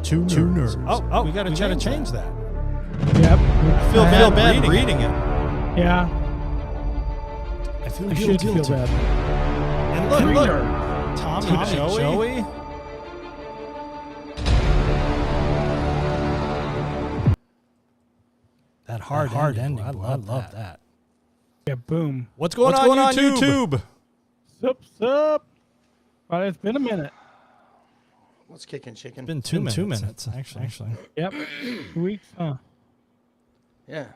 Two nerds. Oh, we got to change that. Yep. I feel bad reading it. Yeah. I feel I should feel bad. And look, Tom and Joey. That hard ending. I love that. Yeah, boom. What's going on YouTube? Sup. Well, it's been a minute. What's kicking chicken? It's been 2 minutes, actually. Yep. 2 weeks, huh? Yeah.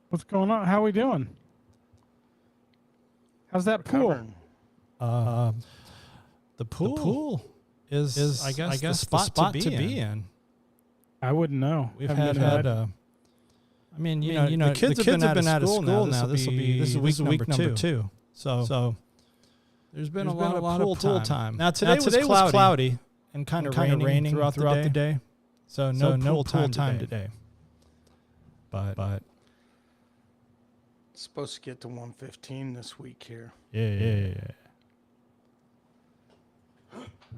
What's going on? How we doing? How's that pool? The pool is I guess the spot to be in. I wouldn't know. We've had I mean, you know, the kids have been out of school now. This is week number two. So there's been a lot of pool time. Now today was cloudy and kind of raining throughout the day. So no pool time today. But It's supposed to get to 115 this week here. yeah.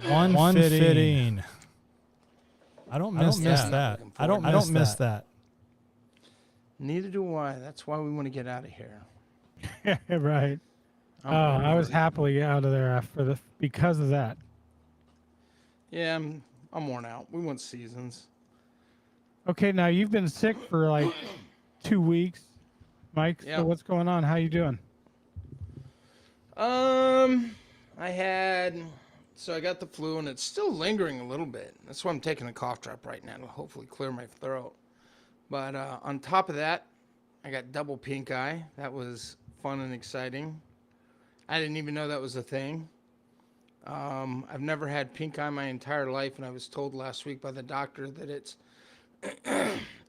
115. I don't miss that. I don't miss that. Neither do I. That's why we want to get out of here. Right. I was happily out of there because of that. Yeah, I'm worn out. We want seasons. Okay, now you've been sick for like 2 weeks, Mike. Yeah. So what's going on? How you doing? I got the flu and it's still lingering a little bit. That's why I'm taking a cough drop right now to hopefully clear my throat. But on top of that, I got double pink eye. That was fun and exciting. I didn't even know that was a thing. I've never had pink eye my entire life, and I was told last week by the doctor that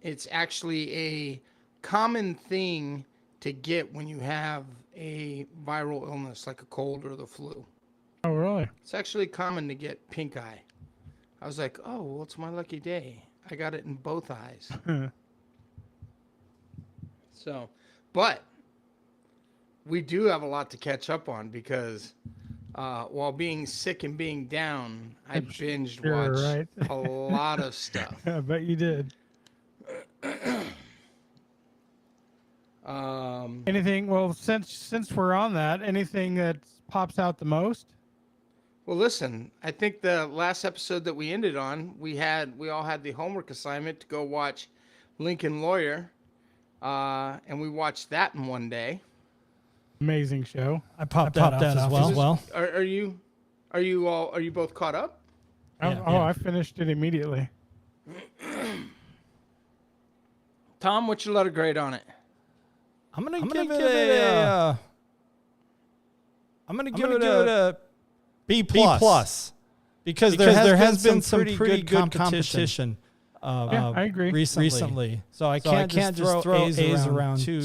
it's actually a common thing to get when you have a viral illness like a cold or the flu. Oh, really? It's actually common to get pink eye. I was like, oh, well, it's my lucky day. I got it in both eyes. So, but we do have a lot to catch up on because while being sick and being down, I binged watched a lot of stuff. I bet you did. Anything? Well, since we're on that, anything that pops out the most? Well, listen, I think the last episode that we ended on, we all had the homework assignment to go watch Lincoln Lawyer, and we watched that in one day. Amazing show. I popped that off as well. Are you both caught up? I finished it immediately. Tom, what's your letter grade on it? I'm gonna give it a B plus because there has been some pretty good competition. I agree. Recently, so I can't just throw A's around too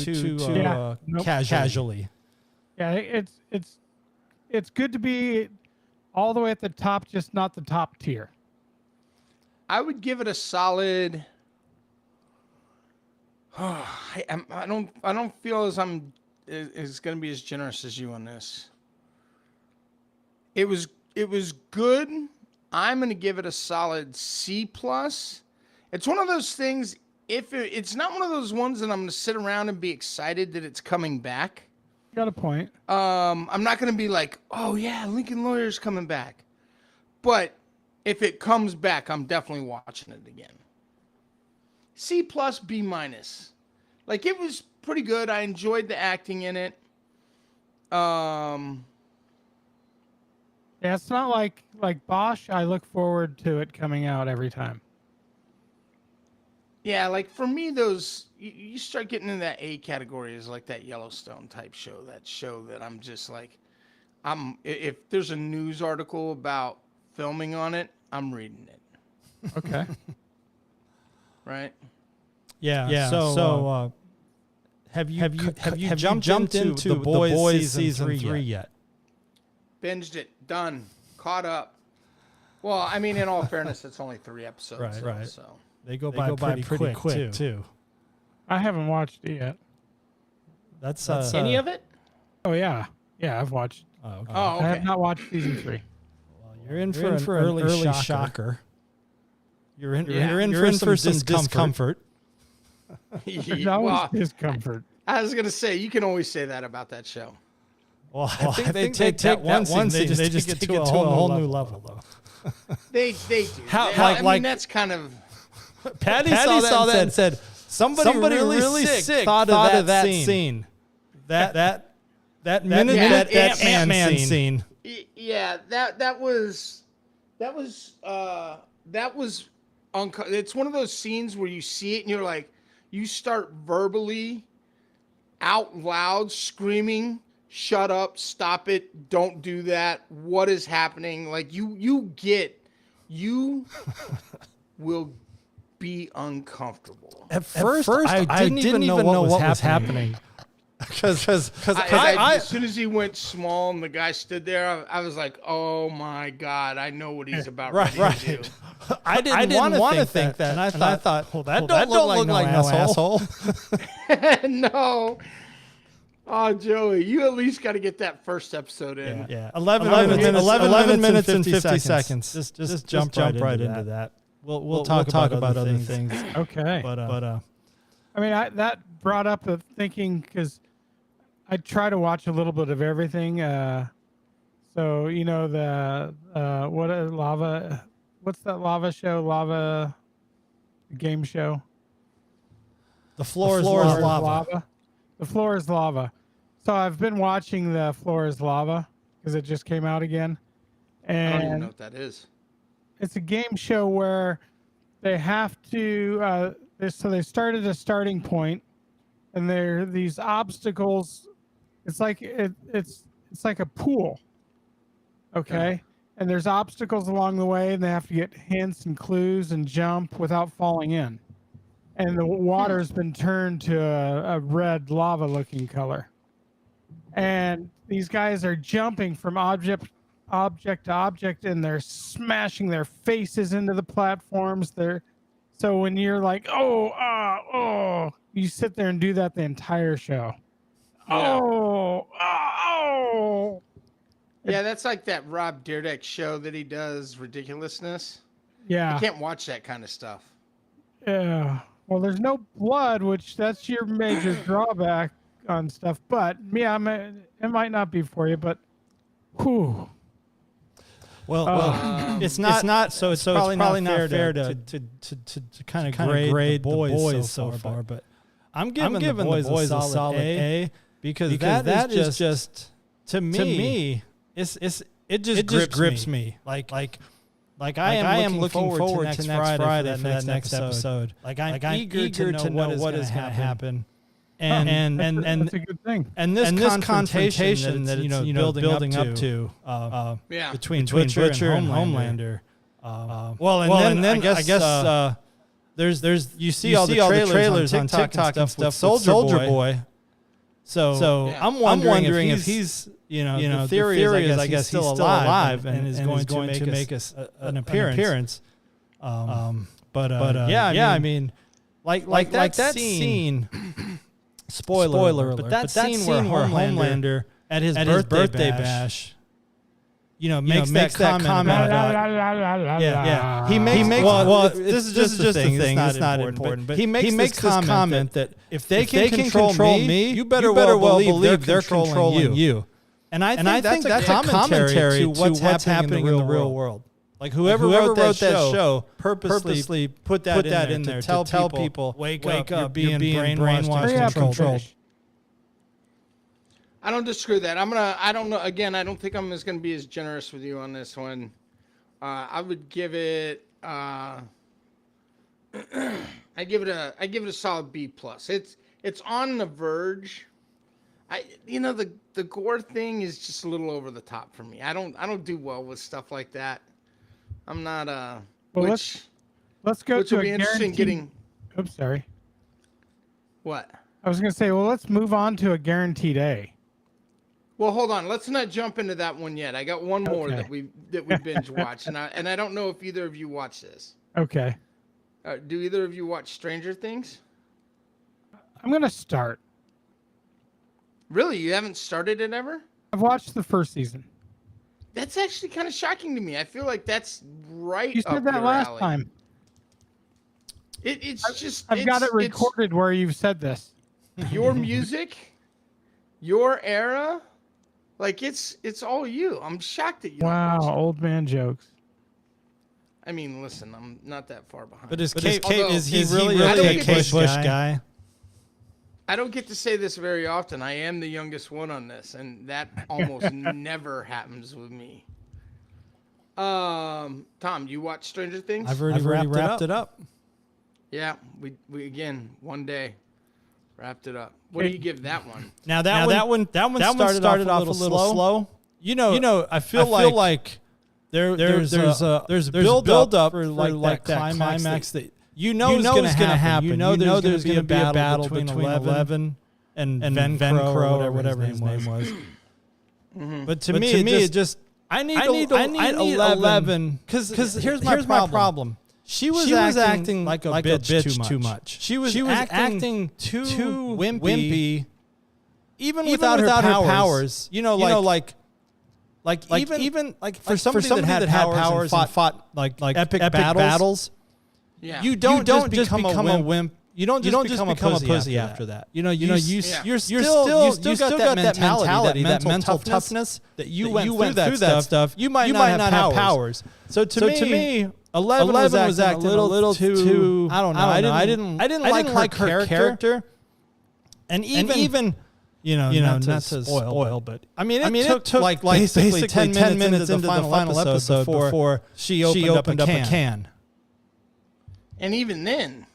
casually. Yeah, it's good to be all the way at the top, just not the top tier. I would give it a solid. I don't feel as I'm is going to be as generous as you on this. It was good. I'm going to give it a solid C plus. It's one of those things. It's not one of those ones that I'm going to sit around and be excited that it's coming back. Got a point. I'm not going to be like, oh yeah, Lincoln Lawyer's coming back. But if it comes back, I'm definitely watching it again. C plus, B minus. Like, it was pretty good. I enjoyed the acting in it. Yeah, it's not like Bosch. I look forward to it coming out every time. Yeah, like for me, those you start getting in that A category is like that Yellowstone type show. That show that I'm just like, if there's a news article about filming on it, I'm reading it. Okay. Right. Yeah. So have you jumped into The Boys season 3 yet? Binged it. Done. Caught up. Well, I mean, in all fairness, it's only 3 episodes. Right. So They go by pretty quick too. I haven't watched it yet. That's any of it? Oh yeah, I've watched. Oh, okay. Oh, okay. I have not watched season 3. Well, You're in for an early shocker. You're in for some discomfort. There's always discomfort. I was gonna say you can always say that about that show. Well, I think they take that one scene, they just take it to a whole new level, though. They do. I mean, that's kind of. Patty saw that and said, somebody really sick thought of that scene. That minute that Ant-Man scene. Yeah, that was it's one of those scenes where you see it and you're like, you start verbally out loud screaming, shut up, stop it, don't do that, what is happening? Like you will be uncomfortable. At first I didn't even know what was happening. Because as soon as he went small and the guy stood there, I was like, oh my God, I know what he's about ready to do. I didn't want to think that. And I thought, well, that don't look like no asshole. No. Oh, Joey, you at least got to get that first episode in. Yeah. 11 minutes and 50 seconds. Just jump right into that. We'll talk about other things. Okay. But I mean, that brought up the thinking because I try to watch a little bit of everything. So what's that lava show? Game show. The floor is lava. The floor is lava. So I've been watching The Floor is Lava because it just came out again. And I don't even know what that is. It's a game show where they have to. So they start at a starting point, and there are these obstacles. It's like it's like a pool. Okay, and there's obstacles along the way, and they have to get hints and clues and jump without falling in. And the water's been turned to a red lava-looking color. And these guys are jumping from object to object, and they're smashing their faces into the platforms. So when you're like, you sit there and do that the entire show. Yeah. Yeah, that's like that Rob Dyrdek show that he does, Ridiculousness. Yeah. I can't watch that kind of stuff. Yeah. Well, there's no blood, which that's your major drawback on stuff. But yeah, it might not be for you, but whew. Well, it's not. So it's probably not fair to kind of grade the boys so far. But I'm giving the boys a solid A because that is just to me it just grips me. Like I am looking forward to next Friday for that next episode. Like I'm eager to know what is going to happen. And that's a good thing. And this confrontation that it's building up to between Butcher and Homelander. And then I guess there's you see all the trailers on TikTok and stuff with Soldier Boy. So I'm wondering if he's the theory is I guess he's still alive and is going to make us an appearance. I mean like that scene. Spoiler alert. But that scene where Homelander at his birthday bash, makes that comment about he makes this is just the thing. It's not important. But he makes this comment that if they can control me, you better well believe they're controlling you. And I think that's a commentary to what's happening in the real world. Like whoever wrote that show purposely put that in there to tell people, wake up, you're being brainwashed and controlled. I don't disagree with that. I don't know. Again, I don't think I'm going to be as generous with you on this one. I would give it. I give it a solid B+. It's on the verge. The gore thing is just a little over the top for me. I don't do well with stuff like that. I'm not let's go to a guaranteed. Oops, sorry. What? I was going to say, let's move on to a guaranteed A. Well, hold on. Let's not jump into that one yet. I got one more that we binge watched, and I don't know if either of you watch this. Okay. Do either of you watch Stranger Things? I'm going to start. Really? You haven't started it ever? I've watched the first season. That's actually kind of shocking to me. I feel like that's right. You said that last time. I've got it recorded where you've said this. Your music, your era, like it's all you. I'm shocked that you. Wow, old man jokes. I mean, listen, I'm not that far behind. But is he really a Kate Bush guy? I don't get to say this very often. I am the youngest one on this, and that almost never happens with me. Tom, you watch Stranger Things? I've already wrapped it up. Yeah, we again one day wrapped it up. What do you give that one? Now that one started off a little slow. You know, I feel like there's a build up for like that climax that you know is going to happen. You know there's going to be a battle between 11 and Vencro or whatever his name was. But to me it just I need 11 because here's my problem. She was acting like a bitch too much. She was acting too wimpy, even without her powers. Even for somebody that had powers and fought like epic battles. Yeah. You don't just become a wimp. You don't just become a pussy after that. You still got that mentality, that mental toughness that you went through that stuff. You might not have powers. So to me, 11 was acting a little too. I don't know. I didn't like her character. And even not to spoil, but I mean, it took like basically 10 minutes into the final episode before she opened up a can. And even then,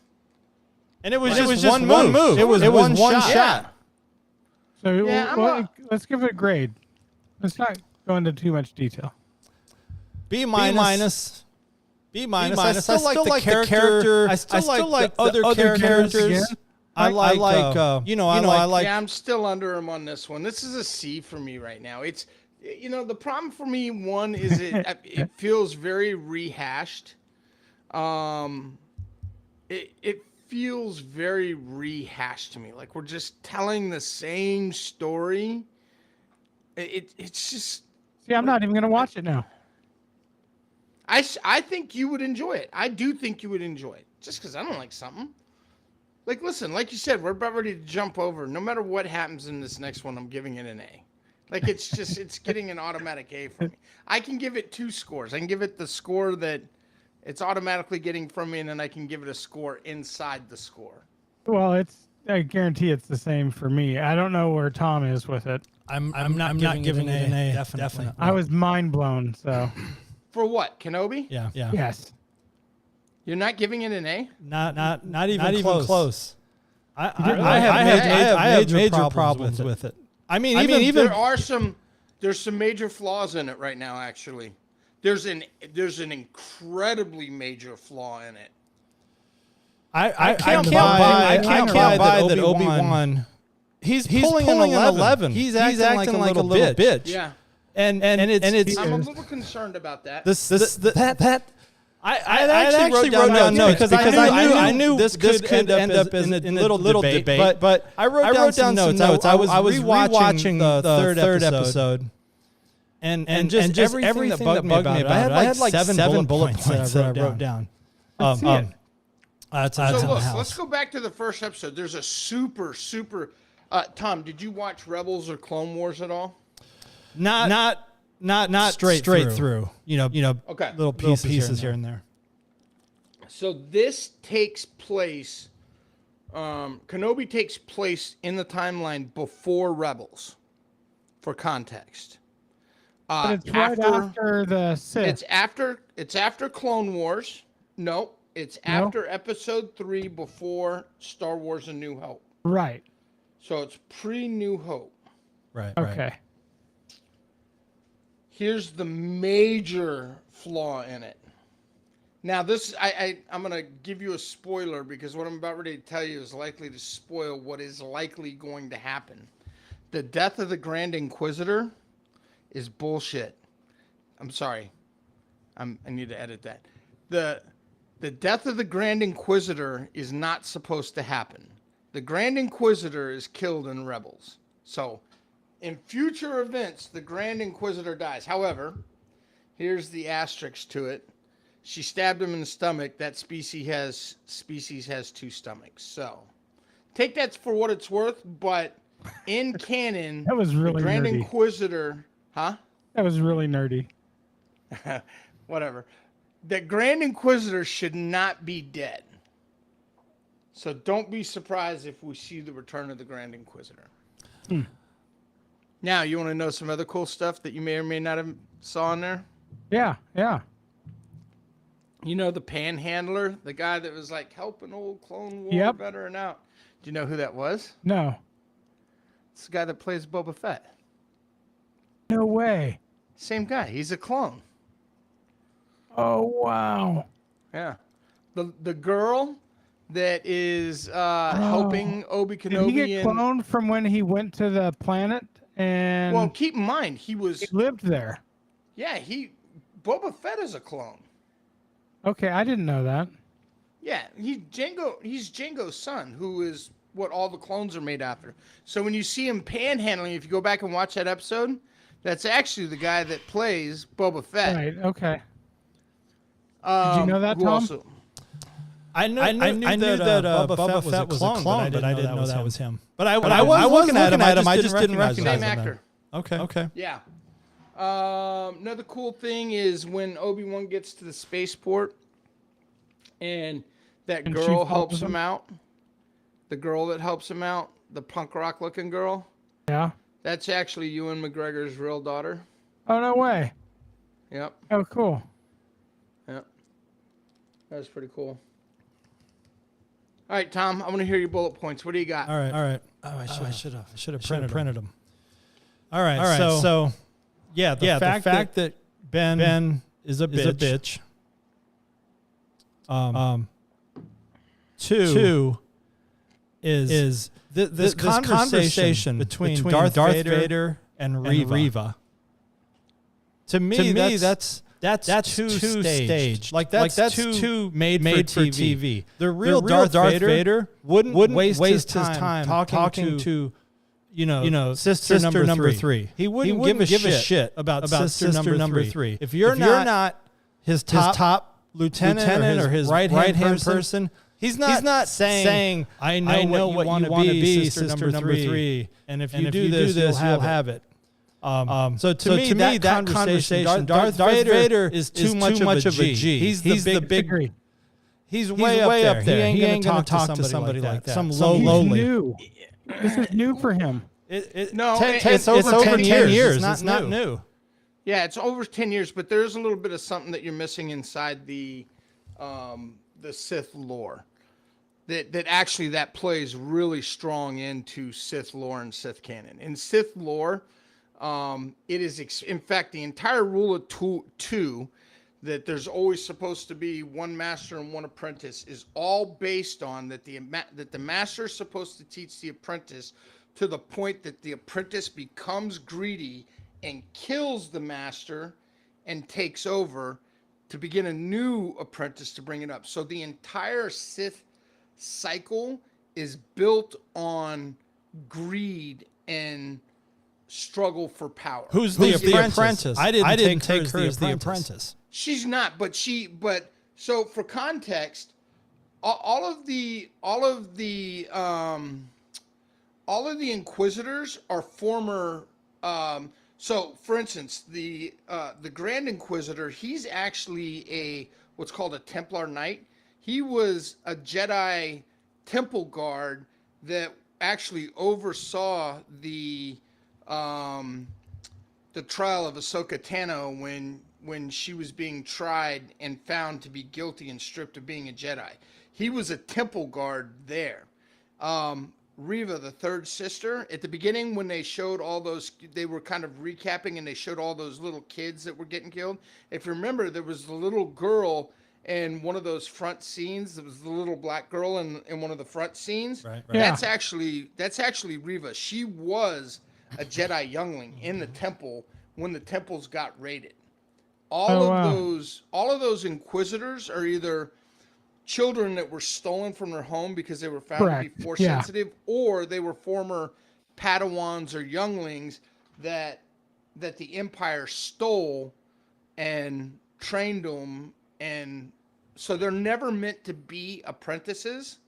and it was just one move. It was one shot. So let's give it a grade. Let's not go into too much detail. B minus. I still like the character. I still like the other characters. I like. Yeah, I'm still under him on this one. This is a C for me right now. It's, the problem for me, one is it feels very rehashed. It feels very rehashed to me. Like we're just telling the same story. It's just. See, I'm not even going to watch it now. I think you would enjoy it. I do think you would enjoy it. Just because I don't like something. Like, listen, like you said, we're about ready to jump over. No matter what happens in this next one, I'm giving it an A. Like, it's getting an automatic A for me. I can give it 2 scores. I can give it the score that it's automatically getting from me, and then I can give it a score inside the score. Well, I guarantee it's the same for me. I don't know where Tom is with it. I'm not giving it an A. Definitely. I was mind blown, so. For what? Kenobi? Yeah. Yes. You're not giving it an A? Not even close. I have major problems with it. I mean, even there's some major flaws in it right now. Actually, there's an incredibly major flaw in it. I can't buy that Obi-Wan. He's pulling an 11. He's acting like a little bitch. Yeah. And it's I'm a little concerned about that. I actually wrote down notes because I knew this could end up in a little debate, but I wrote down some notes. I was rewatching the third episode, and just everything that bugged me about it. I had like 7 bullet points that I wrote down. Let's go back to the first episode. There's a super. Tom, did you watch Rebels or Clone Wars at all? Not straight through. Okay. Little pieces here and there. So this takes place. Kenobi takes place in the timeline before Rebels, for context. But it's right after the Sith. It's after Clone Wars. No, it's after Episode 3, before Star Wars: A New Hope. Right. So it's pre-New Hope. Right. Okay. Here's the major flaw in it. Now, this I'm going to give you a spoiler because what I'm about ready to tell you is likely to spoil what is likely going to happen. The death of the Grand Inquisitor is bullshit. I'm sorry. I need to edit that. The death of the Grand Inquisitor is not supposed to happen. The Grand Inquisitor is killed in Rebels. So, in future events, the Grand Inquisitor dies. However, Here's the asterisk to it. She stabbed him in the stomach. That species has 2 stomachs. So take that for what it's worth. But in canon, That was really the Grand nerdy. Inquisitor, huh? That was really nerdy. Whatever. The Grand Inquisitor should not be dead. So don't be surprised if we see the return of the Grand Inquisitor. Now, you want to know some other cool stuff that you may or may not have saw in there? Yeah, yeah. You know the Panhandler, the guy that was like helping old Clone War Yep. veteran out. Do you know who that was? No. It's the guy that plays Boba Fett. No way. Same guy. He's a clone. Oh, wow. Yeah. The girl that is helping Obi Kenobi. Did he get cloned from when he went to the planet and Well, keep in mind he lived there? Yeah, Boba Fett is a clone. Okay, I didn't know that. Yeah, he's Jango's son, who is what all the clones are made after. So when you see him panhandling, if you go back and watch that episode, that's actually the guy that plays Boba Fett. Right, okay. Did you know that, who Tom? Also, I knew that Boba Fett was a clone, but I didn't know that was him. But I was looking at him. I just didn't recognize him. same actor. Okay. Yeah. Another cool thing is when Obi-Wan gets to the spaceport and that And girl she helps follows him out. The girl that helps him out, the punk rock looking girl, Yeah. that's actually Ewan McGregor's real daughter. Oh, no way. Yep. Oh, cool. Yep. That was pretty cool. All right, Tom, I want to hear your bullet points. What do you got? All right. Oh, I should have printed them. All right. So yeah, the fact that Ben is a bitch. Two is this conversation between Darth Vader and Reva. To me, that's too staged. Like that's too made for TV. The real Darth Vader wouldn't waste his time talking to sister number three. He wouldn't give a shit about sister number three. If you're not his top lieutenant or his right hand person, he's not saying I know what you want to be, sister number three, and if you do this, you'll have it. So to me, that conversation, Darth Vader is too much of a G. He's the big. He's way up there. He ain't gonna talk to somebody like that. Some lowly. New. This is new for him. It's over 10 years. It's not new. Yeah, it's over 10 years, but there's a little bit of something that you're missing inside the Sith lore. That actually that plays really strong into Sith lore and Sith canon. In Sith lore, it is in fact the entire rule of two that there's always supposed to be one master and one apprentice is all based on that the master is supposed to teach the apprentice to the point that the apprentice becomes greedy and kills the master and takes over to begin a new apprentice to bring it up. So the entire Sith cycle is built on greed and struggle for power. Who's the apprentice? I didn't take her as the apprentice. She's not, but so for context, all of the Inquisitors are former. So, for instance, the Grand Inquisitor, he's actually what's called a Templar Knight. He was a Jedi temple guard that actually oversaw the trial of Ahsoka Tano when she was being tried and found to be guilty and stripped of being a Jedi. He was a temple guard there. Reva, the third sister, at the beginning when they showed all those, they were kind of recapping and they showed all those little kids that were getting killed. If you remember, there was the little girl in one of those front scenes. There was the little black girl in one of the front scenes. Right. Yeah. That's actually Reva. She was a Jedi youngling in the temple when the temples got raided. All of those Inquisitors are either children that were stolen from their home because they were found to be force sensitive, or they were former Padawans or younglings that the Empire stole and trained them, and so they're never meant to be apprentices,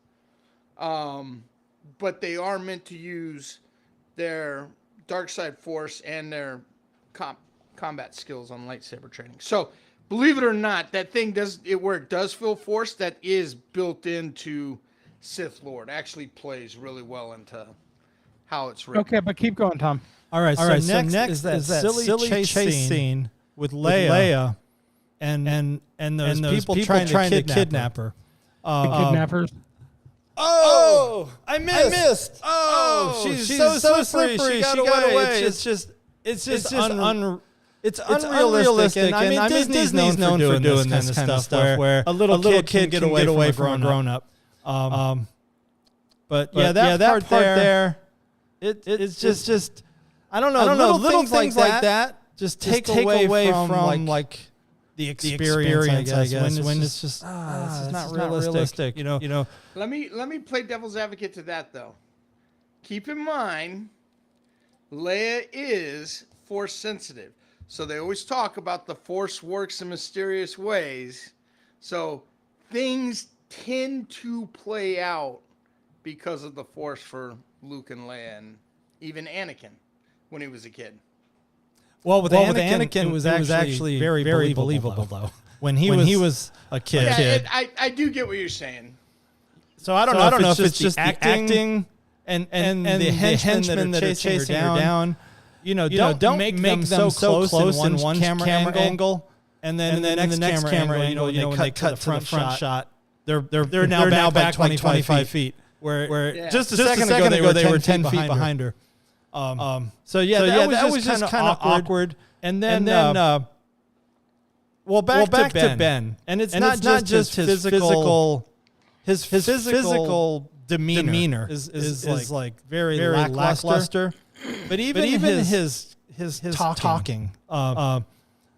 but they are meant to use their dark side force and their combat skills on lightsaber training. So believe it or not, that thing does it where it does feel force, that is built into Sith Lord. Actually plays really well into how it's written. Okay, but keep going, Tom. All right, so next is that silly chase scene with Leia and those people trying to kidnap her. The kidnappers. Oh, I missed. Oh, she's so slippery. She got away. It's just unrealistic. And I mean, Disney's known for doing this kind of stuff where a little kid can get away from a grown up. But yeah, that part there, it's just I don't know. Little things like that just take away from like the experience, I guess. When it's just this is not realistic. You know. Let me play devil's advocate to that though. Keep in mind, Leia is force sensitive, so they always talk about the force works in mysterious ways. So things tend to play out because of the force for Luke and Leia, and even Anakin when he was a kid. Well, with Anakin, it was actually very believable though. When he was a kid. Yeah, I do get what you're saying. So I don't know if it's just the acting and the henchmen that are chasing her down. Don't make them so close in one camera angle, and then the next camera angle, when they cut to the front shot, they're now back like 25 feet. Where just a second ago they were 10 feet behind her. So that was just kind of awkward. And then back to Ben. And it's not just his physical demeanor is like very lackluster. But even his talking,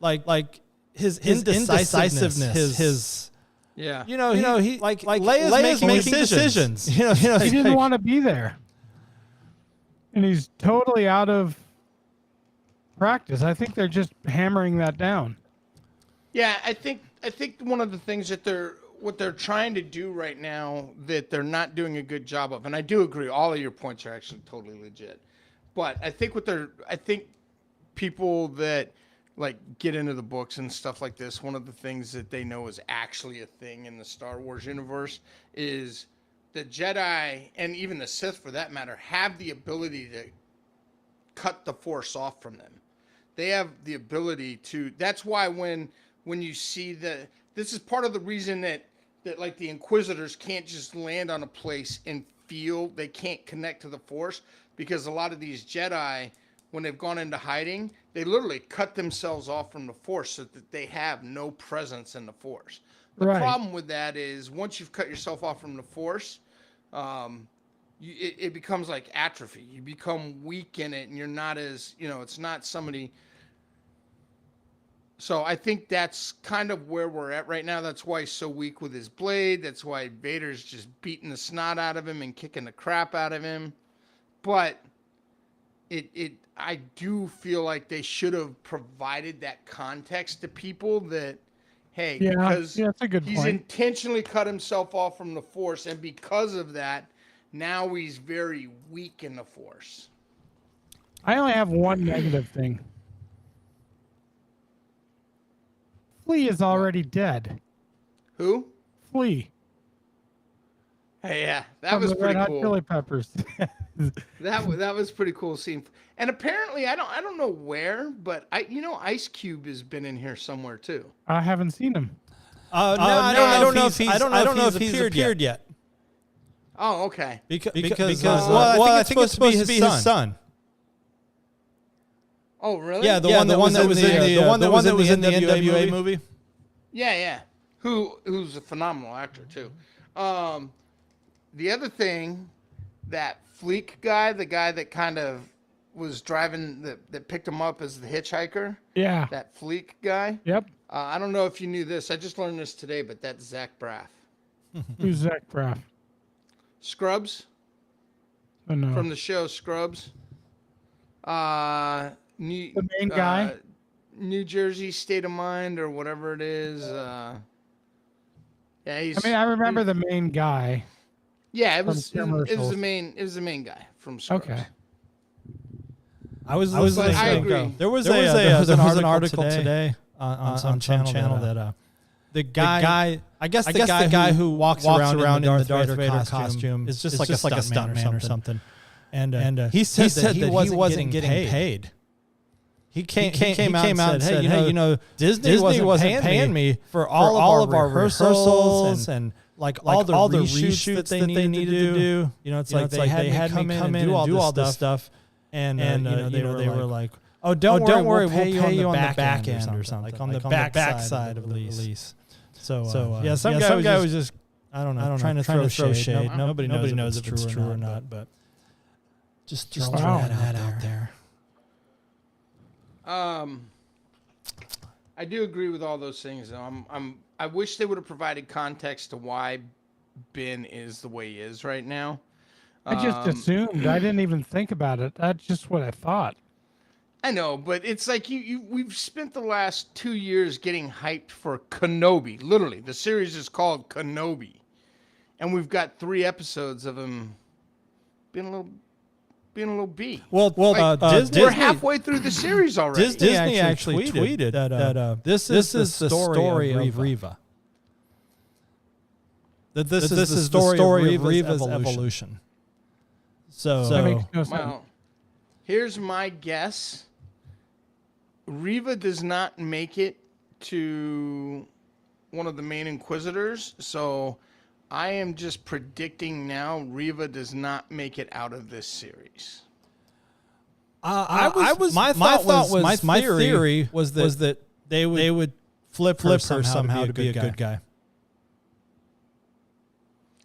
like his indecisiveness, his he Leia's making decisions. He didn't want to be there, and he's totally out of practice. I think they're just hammering that down. Yeah, I think one of the things that what they're trying to do right now that they're not doing a good job of, and I do agree, all of your points are actually totally legit. But I think people that like get into the books and stuff like this, one of the things that they know is actually a thing in the Star Wars universe is the Jedi, and even the Sith for that matter, have the ability to cut the Force off from them. They have the ability to. That's why when you see this is part of the reason that like the Inquisitors can't just land on a place and feel, they can't connect to the Force, because a lot of these Jedi, when they've gone into hiding, they literally cut themselves off from the Force so that they have no presence in the Force. The problem with that is once you've cut yourself off from the Force, it becomes like atrophy. You become weak in it, and you're not as, it's not somebody. So I think that's kind of where we're at right now. That's why he's so weak with his blade. That's why Vader's just beating the snot out of him and kicking the crap out of him. But I do feel like they should have provided that context to people that, hey, because that's a good he's point. Intentionally cut himself off from the Force, and because of that, now he's very weak in the Force. I only have one negative thing. Flea is already dead. Who? Flea. Hey, yeah, that was pretty cool. Red Hot Chili Peppers. that was pretty cool scene. And apparently, I don't know where, but Ice Cube has been in here somewhere too. I haven't seen him. I don't know if he's appeared yet. Oh, okay. Because I think it's supposed to be his son. Oh, really? Yeah, the one that was in the NWA movie. Yeah. Who's a phenomenal actor too. The other thing, that Fleek guy, the guy that kind of was driving, that picked him up as the hitchhiker. Yeah. That Fleek guy. Yep. I don't know if you knew this. I just learned this today, but that's Zach Braff. Who's Zach Braff? Scrubs. Oh, no. From the show Scrubs. The main guy? New Jersey State of Mind or whatever it is. Yeah, he's. I mean, I remember the main guy. Yeah, it from was the commercials. main. It was the main guy from Scrubs. Okay. I was I listening. agree. There was an article today on some channel that the guy I guess the guy who walks around in the Darth Vader costume is just like a stuntman or something. And he said that he wasn't getting paid. He came out and said, hey, Disney wasn't paying me for all of our rehearsals and like all the reshoots that they needed to do. It's like they had me come in and do all this stuff. And they were like, "Oh, don't worry, we'll pay you on the back end or something, like on the back side of the lease." So some guy was just I don't know trying to throw shade. Nobody knows if it's true or not, but just throwing that out there. I do agree with all those things. Though. I wish they would have provided context to why Ben is the way he is right now. I just assumed. I didn't even think about it. That's just what I thought. I know, but it's like we've spent the last 2 years getting hyped for Kenobi. Literally, the series is called Kenobi, and we've got 3 episodes of him being a little B. Well, Disney, we're halfway through the series already. Disney actually tweeted that this is the story of Reva. That this is the story of Reva's evolution. So that makes no sense. Well, here's my guess. Reva does not make it to one of the main Inquisitors, so I am just predicting now Reva does not make it out of this series. My theory was that they would flip her somehow to be a good guy.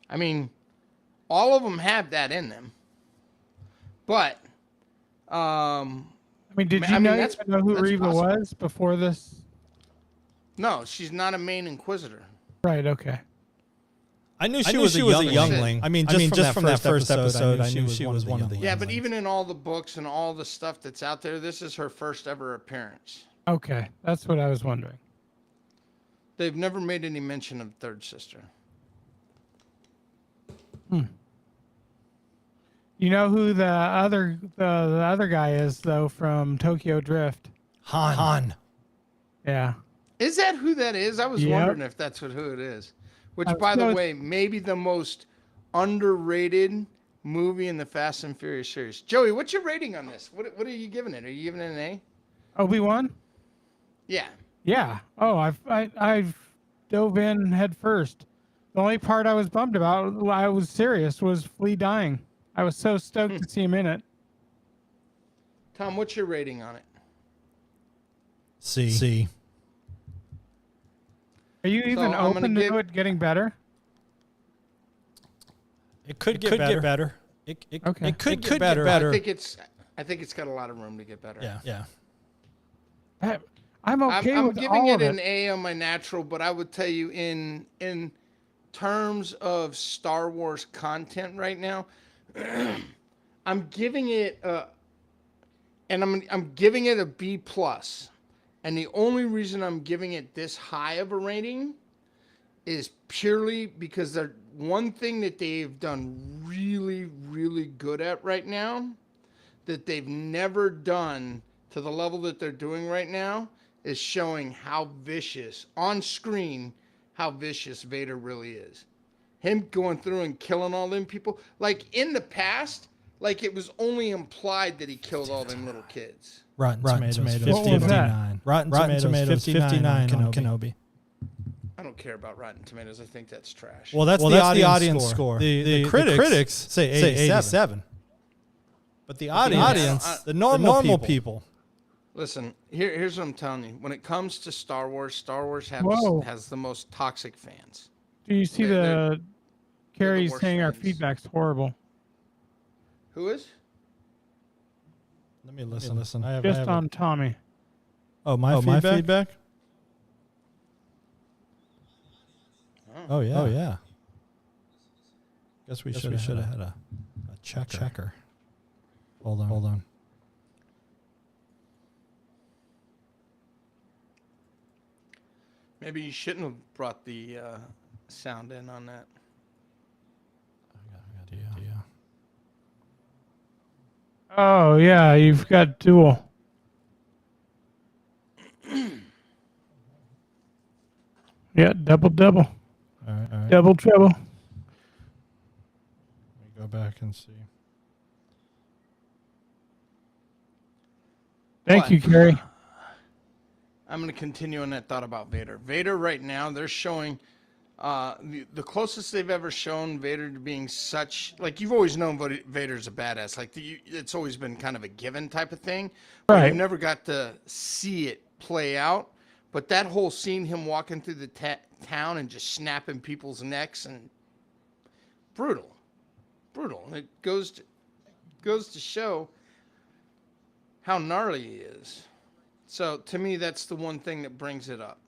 I mean, all of them have that in them. But, I mean, did you know who Reva was before this? No, she's not a main Inquisitor. Right. Okay. I knew she was a youngling. I mean, just from that first episode, I knew she was one of the younglings. Yeah, but even in all the books and all the stuff that's out there, this is her first ever appearance. Okay, that's what I was wondering. They've never made any mention of third sister. You know who the other guy is though from Tokyo Drift? Han. Yeah. Is that who that is? I was wondering if that's who it is. Which, by the way, maybe the most underrated movie in the Fast and Furious series. Joey, what's your rating on this? What are you giving it? Are you giving it an A? Obi-Wan? Yeah. Yeah. Oh, I've dove in head first. The only part I was bummed about, I was serious, was Flea dying. I was so stoked to see him in it. Tom, what's your rating on it? C. Are you even open to it getting better? It could get better. It could get better. I think it's got a lot of room to get better. Yeah. I'm okay I'm with giving all it of it. an A on my natural, but I would tell you in terms of Star Wars content right now, I'm giving it I'm giving it a B+. And the only reason I'm giving it this high of a rating is purely because the one thing that they've done really, really good at right now that they've never done to the level that they're doing right now is showing how vicious, on screen, how vicious Vader really is. Him going through and killing all them people. Like, in the past, like, it was only implied that he killed all them little kids. Rotten Tomatoes 59. Rotten Tomatoes 59 on Kenobi. I don't care about Rotten Tomatoes. I think that's trash. Well, that's the audience score. The critics say 87. But the audience, the normal people. Listen, here's what I'm telling you. When it comes to Star Wars has the most toxic fans. Do you see Carrie's saying our feedback's horrible? Who is? Let me listen. I have on Tommy. Oh, my feedback? Oh, yeah. Guess we should have had a checker. Hold on. Maybe you shouldn't have brought the sound in on that. Yeah. Oh yeah, you've got dual. Yeah, double. All right. Double trouble. Let me go back and see. Thank you, Carrie. I'm going to continue on that thought about Vader. Vader right now, they're showing the closest they've ever shown Vader to being such, like, you've always known Vader's a badass. Like, it's always been kind of a given type of thing. But Right. you never got to see it play out. But that whole scene, him walking through the town and just snapping people's necks, and brutal. And it goes to show how gnarly he is. So to me, that's the one thing that brings it up.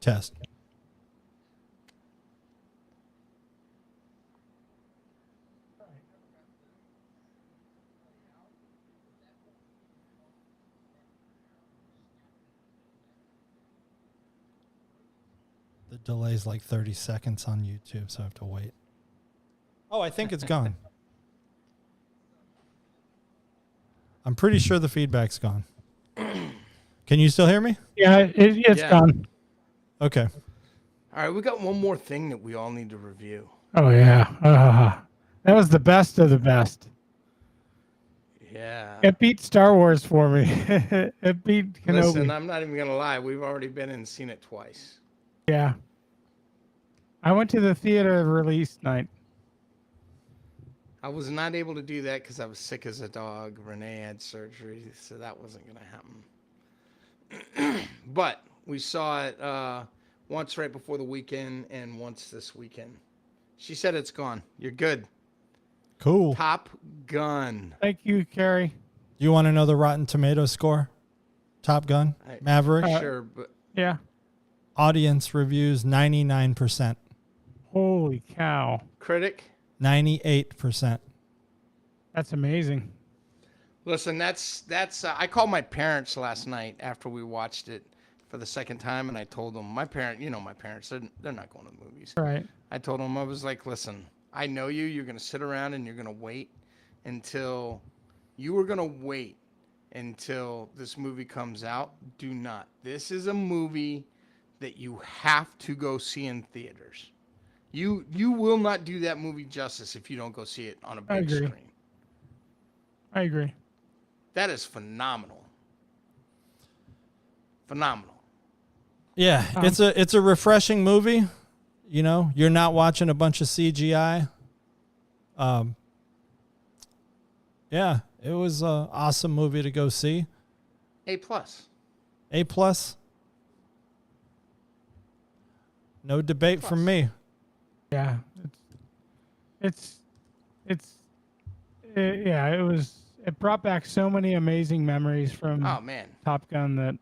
Test. The delay's like 30 seconds on YouTube, so I have to wait. Oh, I think it's gone. I'm pretty sure the feedback's gone. Can you still hear me? Yeah, it's gone. Okay. All right, we got one more thing that we all need to review. Oh yeah, that was the best of the best. Yeah. It beat Star Wars for me. It beat Kenobi. Listen, I'm not even gonna lie. We've already been and seen it twice. Yeah. I went to the theater release night. I was not able to do that because I was sick as a dog. Renee had surgery, so that wasn't going to happen. But we saw it once right before the weekend and once this weekend. She said it's gone. You're good. Cool. Top Gun. Thank you, Carrie. You want to know the Rotten Tomatoes score? Top Gun? Maverick? Sure, but Yeah. Audience reviews 99%. Holy cow. critic. 98%. That's amazing. Listen, that's. I called my parents last night after we watched it for the second time, and I told them, my parents, they're not going to the movies. Right. I told them, I was like, listen, I know you're going to sit around and you're going to wait until this movie comes out. Do not. This is a movie that you have to go see in theaters. You will not do that movie justice if you don't go see it on a big screen. I agree. That is phenomenal. Phenomenal. Yeah, it's a refreshing movie. You know, you're not watching a bunch of CGI. Yeah, it was an awesome movie to go see. A+. A+. No debate from me. Yeah. It brought back so many amazing memories from Top Gun that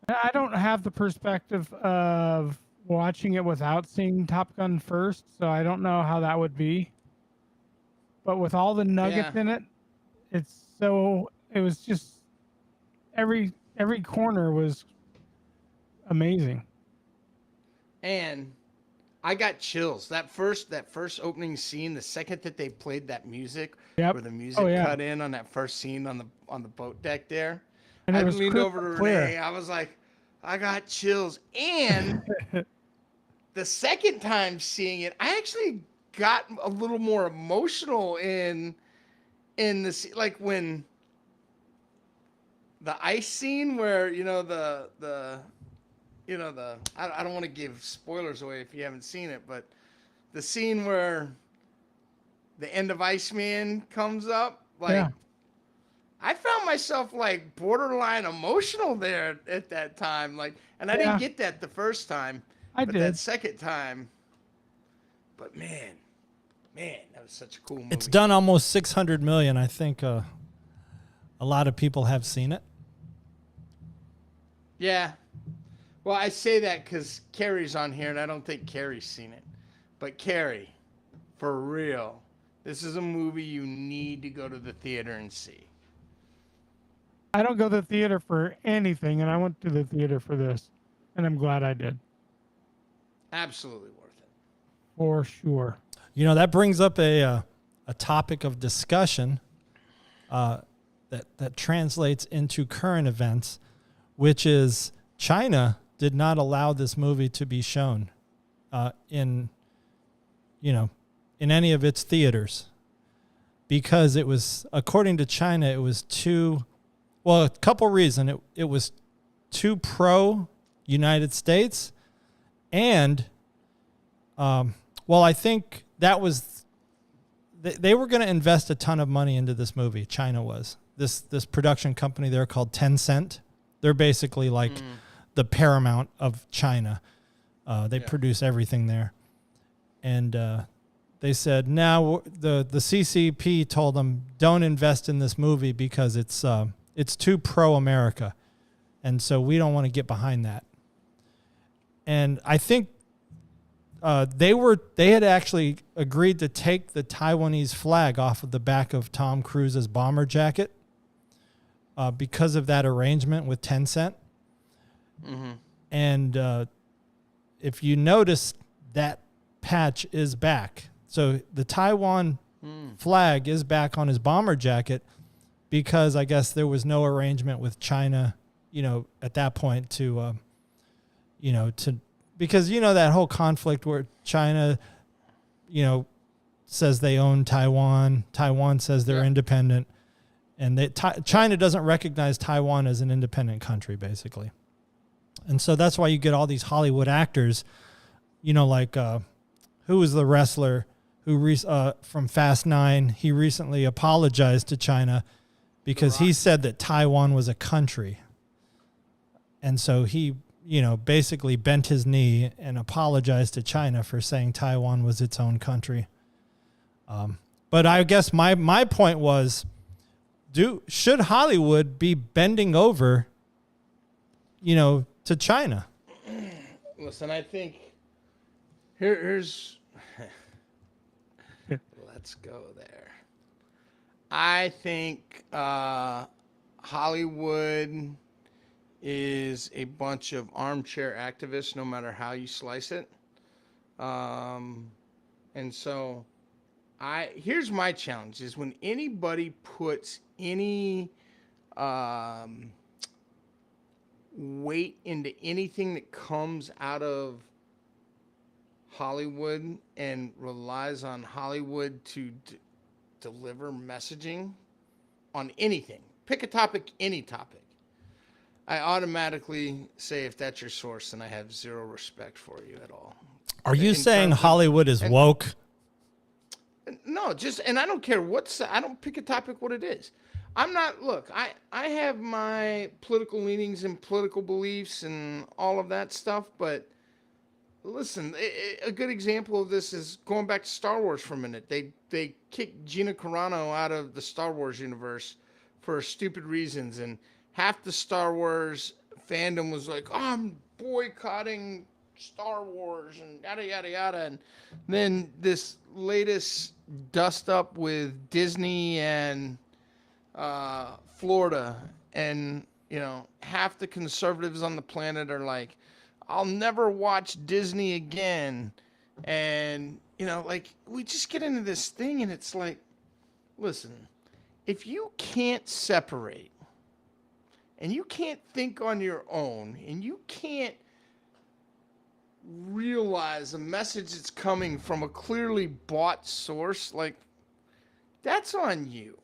I don't have the perspective of watching it without seeing Top Gun first, so I don't know how that would be. But with all the nuggets in it, it was just every corner was amazing. And I got chills. That first opening scene, the second that they played that music, where the music cut in on that first scene on the boat deck there, and I leaned over to Renee. I was like, I got chills. And the second time seeing it, I actually got a little more emotional in the like when the ice scene where I don't want to give spoilers away if you haven't seen it, but the scene where the end of Iceman comes up, I found myself like borderline emotional there at that time. Like, and I didn't get that the first time, but that second time. But man, that was such a cool movie. It's done almost 600 million. I think a lot of people have seen it. Yeah. Well, I say that because Carrie's on here, and I don't think Carrie's seen it. But Carrie, for real, this is a movie you need to go to the theater and see. I don't go to the theater for anything, and I went to the theater for this, and I'm glad I did. Absolutely worth it. For sure. You know, that brings up a topic of discussion that translates into current events, which is China did not allow this movie to be shown in any of its theaters because it was, according to China, it was a couple reasons. It was too pro United States, and I think that was they were going to invest a ton of money into this movie. China was this production company there called Tencent. They're basically like the Paramount of China. They produce everything there, and they said now the CCP told them don't invest in this movie because it's too pro-America, and so we don't want to get behind that. And I think they had actually agreed to take the Taiwanese flag off of the back of Tom Cruise's bomber jacket because of that arrangement with Tencent. Mm-hmm. And if you notice, that patch is back. So the Taiwan flag is back on his bomber jacket because I guess there was no arrangement with China, at that point because that whole conflict where China, says they own Taiwan, Taiwan says they're independent, and China doesn't recognize Taiwan as an independent country, basically. And so that's why you get all these Hollywood actors, like who was the wrestler who from Fast 9? He recently apologized to China because he said that Taiwan was a country. And so he, basically bent his knee and apologized to China for saying Taiwan was its own country. But I guess my point was, should Hollywood be bending over, to China? Listen, I think here's let's go there. I think Hollywood is a bunch of armchair activists, no matter how you slice it. And so here's my challenge is when anybody puts any weight into anything that comes out of Hollywood and relies on Hollywood to deliver messaging on anything, pick a topic, any topic, I automatically say if that's your source, then I have zero respect for you at all. Are you saying Hollywood is woke? No, and I don't care I don't pick a topic what it is. I'm not, look, I have my political leanings and political beliefs and all of that stuff, but listen, a good example of this is going back to Star Wars for a minute. They kicked Gina Carano out of the Star Wars universe for stupid reasons, and half the Star Wars fandom was like, oh, I'm boycotting Star Wars and yada, yada, yada. And then this latest dust up with Disney and Florida, and, half the conservatives on the planet are like, I'll never watch Disney again. And, we just get into this thing and it's like, listen, if you can't separate and you can't think on your own, and you can't realize a message that's coming from a clearly bought source, like, that's on you.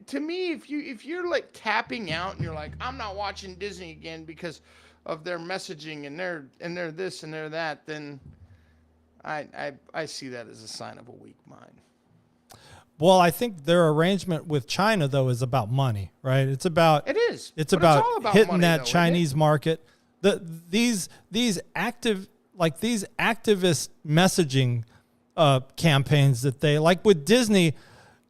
To me, if you're like tapping out and you're like, I'm not watching Disney again because of their messaging and they're this and they're that, then I see that as a sign of a weak mind. Well, I think their arrangement with China, though, is about money, right? It's about It's about hitting money, that Chinese market. These activist messaging campaigns that they like with Disney.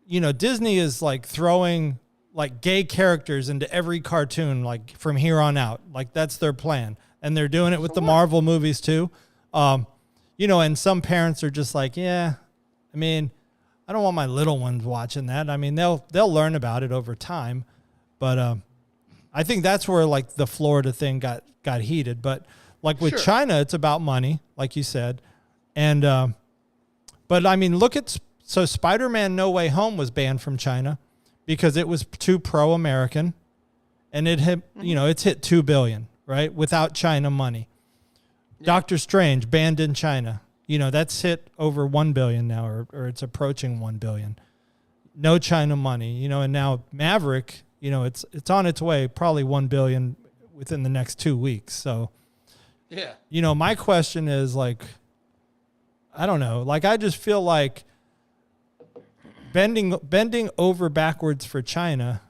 Disney is like throwing like gay characters into every cartoon, like from here on out. Like that's their plan, and they're doing it with the Marvel movies too. And some parents are just like, yeah, I mean, I don't want my little ones watching that. I mean, they'll learn about it over time, but I think that's where like the Florida thing got heated. But like with China, it's about money, like you said. And, but I mean, so Spider-Man No Way Home was banned from China because it was too pro-American, and it hit, it's hit 2 billion, right? Without China money. Yeah. Doctor Strange banned in China. That's hit over 1 billion now, or it's approaching 1 billion. No China money, and now Maverick, it's on its way, probably 1 billion within the next 2 weeks. So, yeah. My question is like, I don't know. Like, I just feel like bending over backwards for China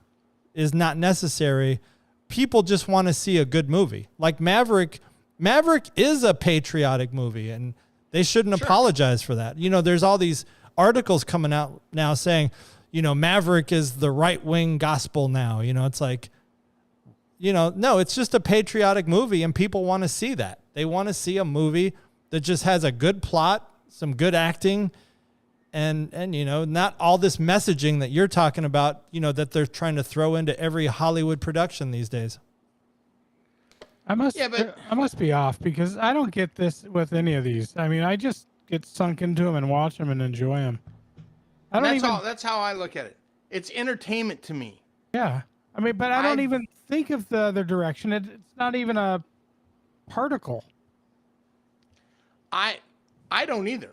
is not necessary. People just want to see a good movie. Like Maverick is a patriotic movie, and they shouldn't apologize for that. There's all these articles coming out now saying, Maverick is the right-wing gospel now. It's like, no, it's just a patriotic movie, and people want to see that. They want to see a movie that just has a good plot, some good acting, and not all this messaging that you're talking about, that they're trying to throw into every Hollywood production these days. I must be off because I don't get this with any of these. I mean, I just get sunk into them and watch them and enjoy them. That's how I look at it. It's entertainment to me. Yeah. I mean, but I don't even think of the other direction. It's not even a particle. I don't either.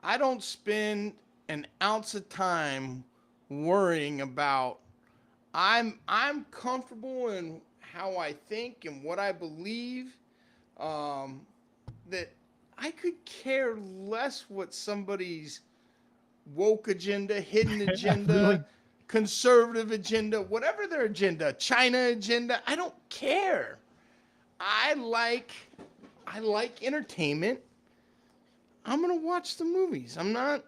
I don't spend an ounce of time worrying about. I'm comfortable in how I think and what I believe. That I could care less what somebody's woke agenda, hidden agenda, really? Conservative agenda, whatever their agenda, China agenda. I don't care. I like entertainment. I'm going to watch the movies. I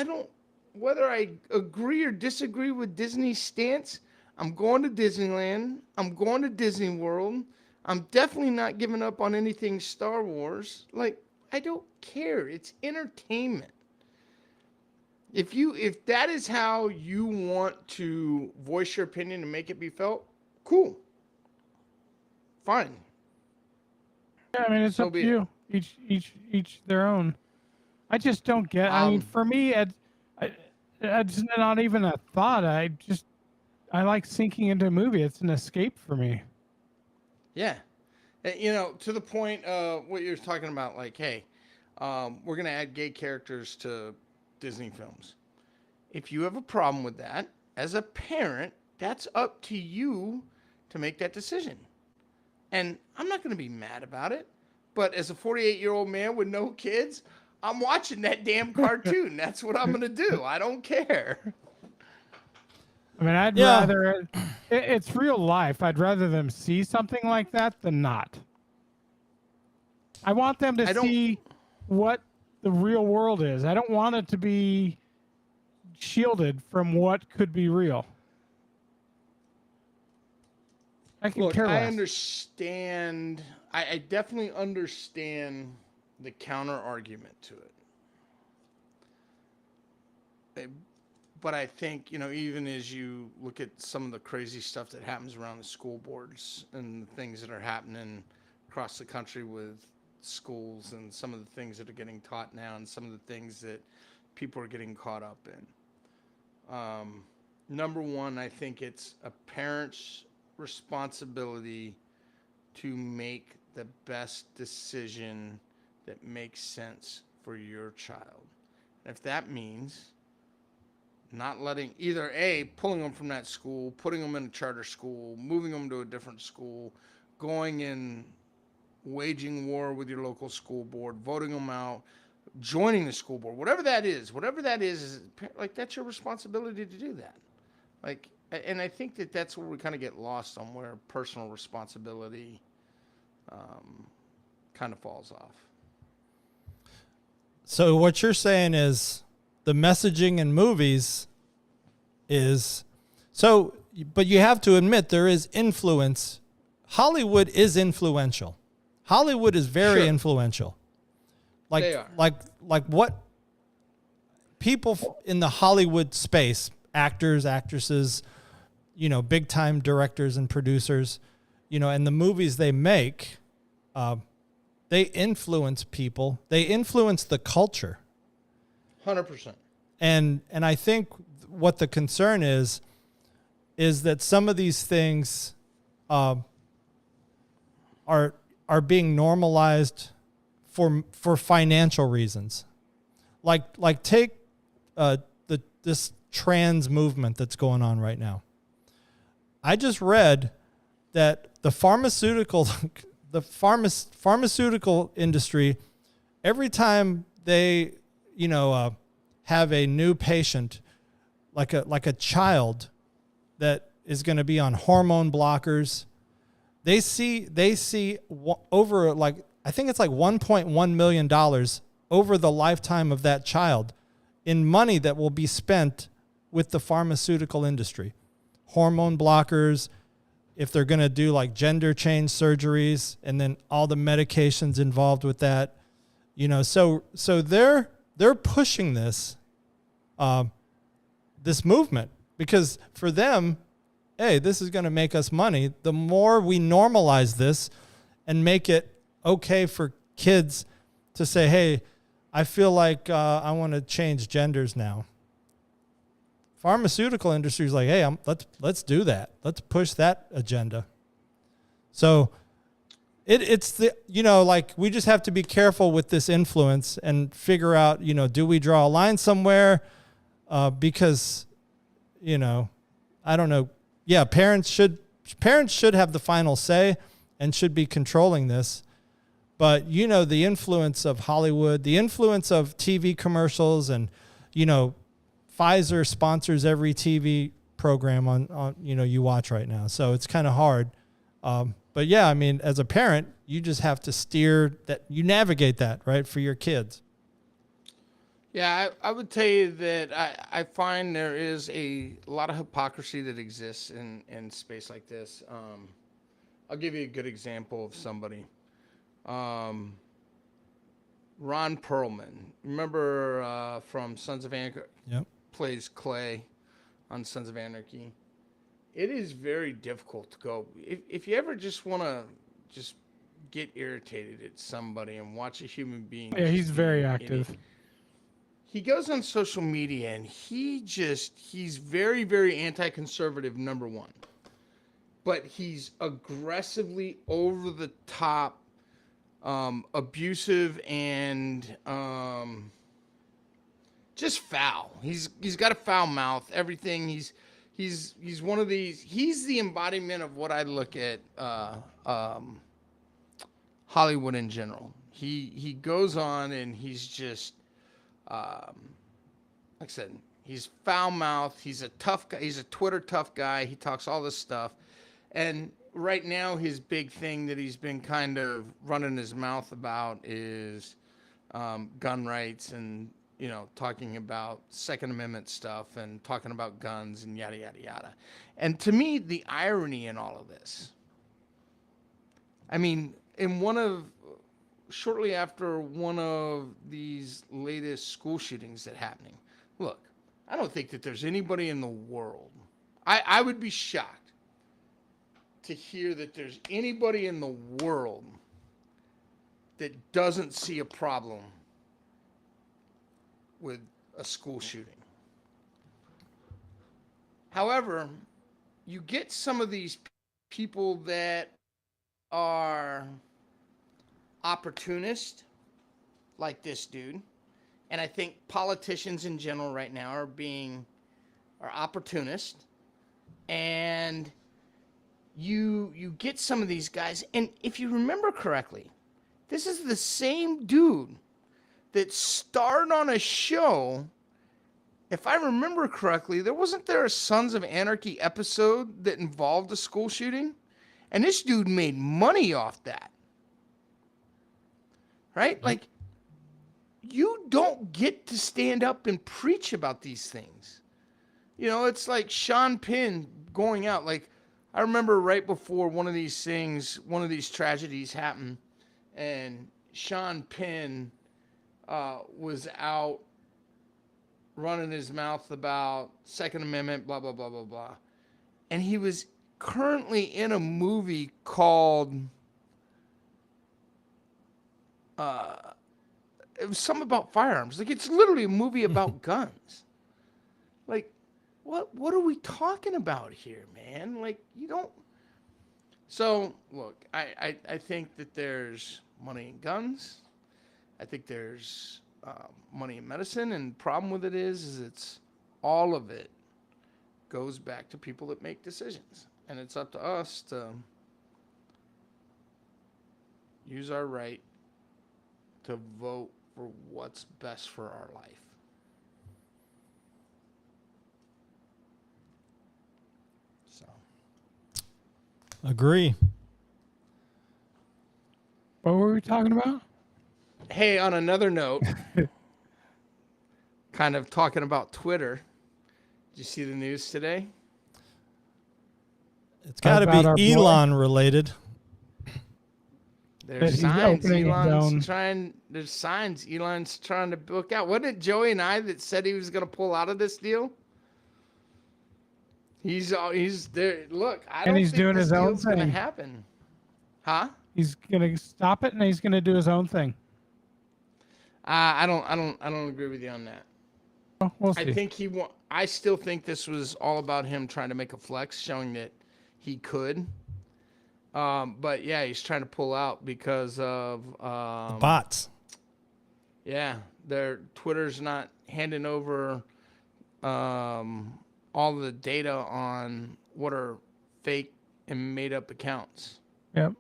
don't, whether I agree or disagree with Disney's stance, I'm going to Disneyland. I'm going to Disney World. I'm definitely not giving up on anything Star Wars. Like, I don't care. It's entertainment. If that is how you want to voice your opinion and make it be felt, cool. Fine. Yeah, I mean, it's up to you. Each their own. I just don't get. I mean, for me, it's not even a thought. I like sinking into a movie. It's an escape for me. Yeah, to the point of what you're talking about. Like, hey, we're gonna add gay characters to Disney films. If you have a problem with that, as a parent, that's up to you to make that decision. And I'm not gonna be mad about it. But as a 48-year-old man with no kids, I'm watching that damn cartoon. That's what I'm going to do. I don't care. I mean, I'd rather... It's real life. I'd rather them see something like that than not. I want them to see what the real world is. I don't want it to be shielded from what could be real. I can care less. I understand... I definitely understand the counter argument to it. But I think, even as you look at some of the crazy stuff that happens around the school boards and the things that are happening across the country with schools and some of the things that are getting taught now and some of the things that people are getting caught up in. Number one, I think it's a parent's responsibility to make the best decision that makes sense for your child. If that means not letting either pulling them from that school, putting them in a charter school, moving them to a different school, going and waging war with your local school board, voting them out, joining the school board, whatever that is like, that's your responsibility to do that. Like, and I think that's where we kind of get lost on where personal responsibility kind of falls off. So what you're saying is the messaging in movies is so, but you have to admit there is influence. Hollywood is influential. Hollywood is very influential. Like, they are. Like what people in the Hollywood space, actors, actresses, big time directors and producers, and the movies they make, they influence people. They influence the culture. 100%. And I think what the concern is that some of these things are being normalized for financial reasons. Like take this trans movement that's going on right now. I just read that the pharmaceutical industry, every time they have a new patient, like a child that is going to be on hormone blockers, they see over, like, I think it's like $1.1 million over the lifetime of that child in money that will be spent with the pharmaceutical industry. Hormone blockers, if they're going to do like gender change surgeries, and then all the medications involved with that, so they're pushing this movement, because for them, hey, this is going to make us money. The more we normalize this and make it okay for kids to say, hey, I feel like I want to change genders now. Pharmaceutical industry is like, hey, let's do that. Let's push that agenda. So it's the, like, we just have to be careful with this influence and figure out, do we draw a line somewhere? Because, I don't know. Yeah, parents should have the final say and should be controlling this. But, the influence of Hollywood, the influence of TV commercials, and, Pfizer sponsors every TV program on you watch right now. So it's kind of hard. But yeah, I mean, as a parent, you just have to steer that, you navigate that, right, for your kids. Yeah, I would tell you that I find there is a lot of hypocrisy that exists in space like this. I'll give you a good example of somebody. Ron Perlman, remember from Sons of Anarchy? Yep. Plays Clay on Sons of Anarchy. It is very difficult to go. If you ever just want to just get irritated at somebody and watch a human being. Yeah, he's very active. He goes on social media and he's very, very anti-conservative, number one. But he's aggressively over the top, abusive, and just foul. He's got a foul mouth. Everything. He's one of these. He's the embodiment of what I look at Hollywood in general. He goes on and he's just like I said, he's foul mouthed. He's a tough guy. He's a Twitter tough guy. He talks all this stuff, and right now his big thing that he's been kind of running his mouth about is gun rights and, talking about Second Amendment stuff and talking about guns and yada, yada, yada. And to me, the irony in all of this, I mean, shortly after one of these latest school shootings that happening, look, I don't think that there's anybody in the world, I would be shocked to hear that there's anybody in the world that doesn't see a problem with a school shooting. However, you get some of these people that are opportunist, like this dude, and I think politicians in general right now are opportunist, and you get some of these guys, and if you remember correctly, this is the same dude that starred on a show. If I remember correctly, wasn't there a Sons of Anarchy episode that involved a school shooting? And this dude made money off that. Right? Like, you don't get to stand up and preach about these things. It's like Sean Penn going out. Like, I remember right before one of these tragedies happened, and Sean Penn was out running his mouth about Second Amendment, blah, blah, blah, blah, blah. and he was currently in a movie called it was something about firearms. Like, it's literally a movie about guns. Like, what are we talking about here, man? Like, you don't. So look, I think that there's money in guns. I think there's money in medicine, and the problem with it is it's all of it goes back to people that make decisions, and it's up to us to use our right to vote for what's best for our life. So, Agree. What were we talking about? hey, on another note, kind of talking about Twitter. Did you see the news today? It's got to About be our boy? Elon related. That There's he's signs opening his own- Elon's trying to book out. Wasn't it Joey and I that said he was going to pull out of this deal? He's there. Look, I And don't he's think doing this his own deal's going to thing. happen. Huh? He's gonna stop it, and he's gonna do his own thing. I don't agree with you on that. Oh, we'll see. I think I still think this was all about him trying to make a flex, showing that he could. But yeah, he's trying to pull out because of Bots. Yeah, Twitter's not handing over all the data on what are fake and made up accounts. Yep.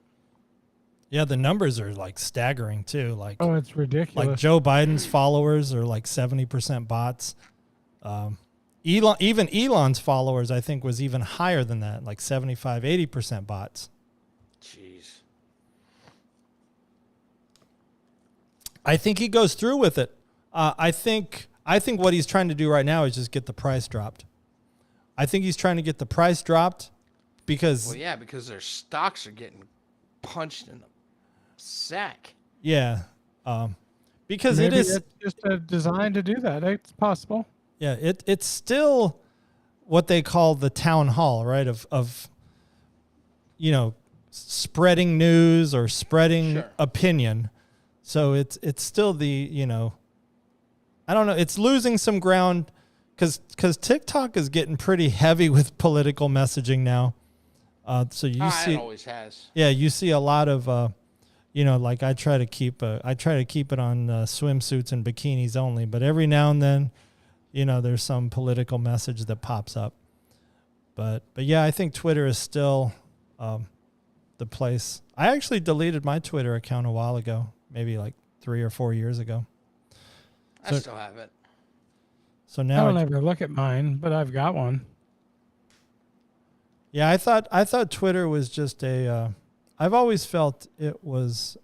Yeah, the numbers are like staggering too. Like, Oh, it's ridiculous. like Joe Biden's followers are like 70% bots. Elon's followers, I think, was even higher than that, like 75, 80% bots. Jeez. I think he goes through with it. I think what he's trying to do right now is just get the price dropped. I think he's trying to get the price dropped because Well, yeah, because their stocks are getting punched in the sack. yeah, because Maybe it is it's just designed to do that. It's possible. yeah it's still what they call the town hall, right? Of spreading news or spreading Sure. opinion. So it's still the I don't know. It's losing some ground because TikTok is getting pretty heavy with political messaging now. So you see, It always has. yeah, you see a lot of, like I try to keep it on swimsuits and bikinis only, but every now and then, there's some political message that pops up. But yeah, I think Twitter is still the place. I actually deleted my Twitter account a while ago, maybe like 3 or 4 years ago. I still have it. So I now don't ever look at mine, but I've got one. yeah, I thought Twitter was just I've always felt it was,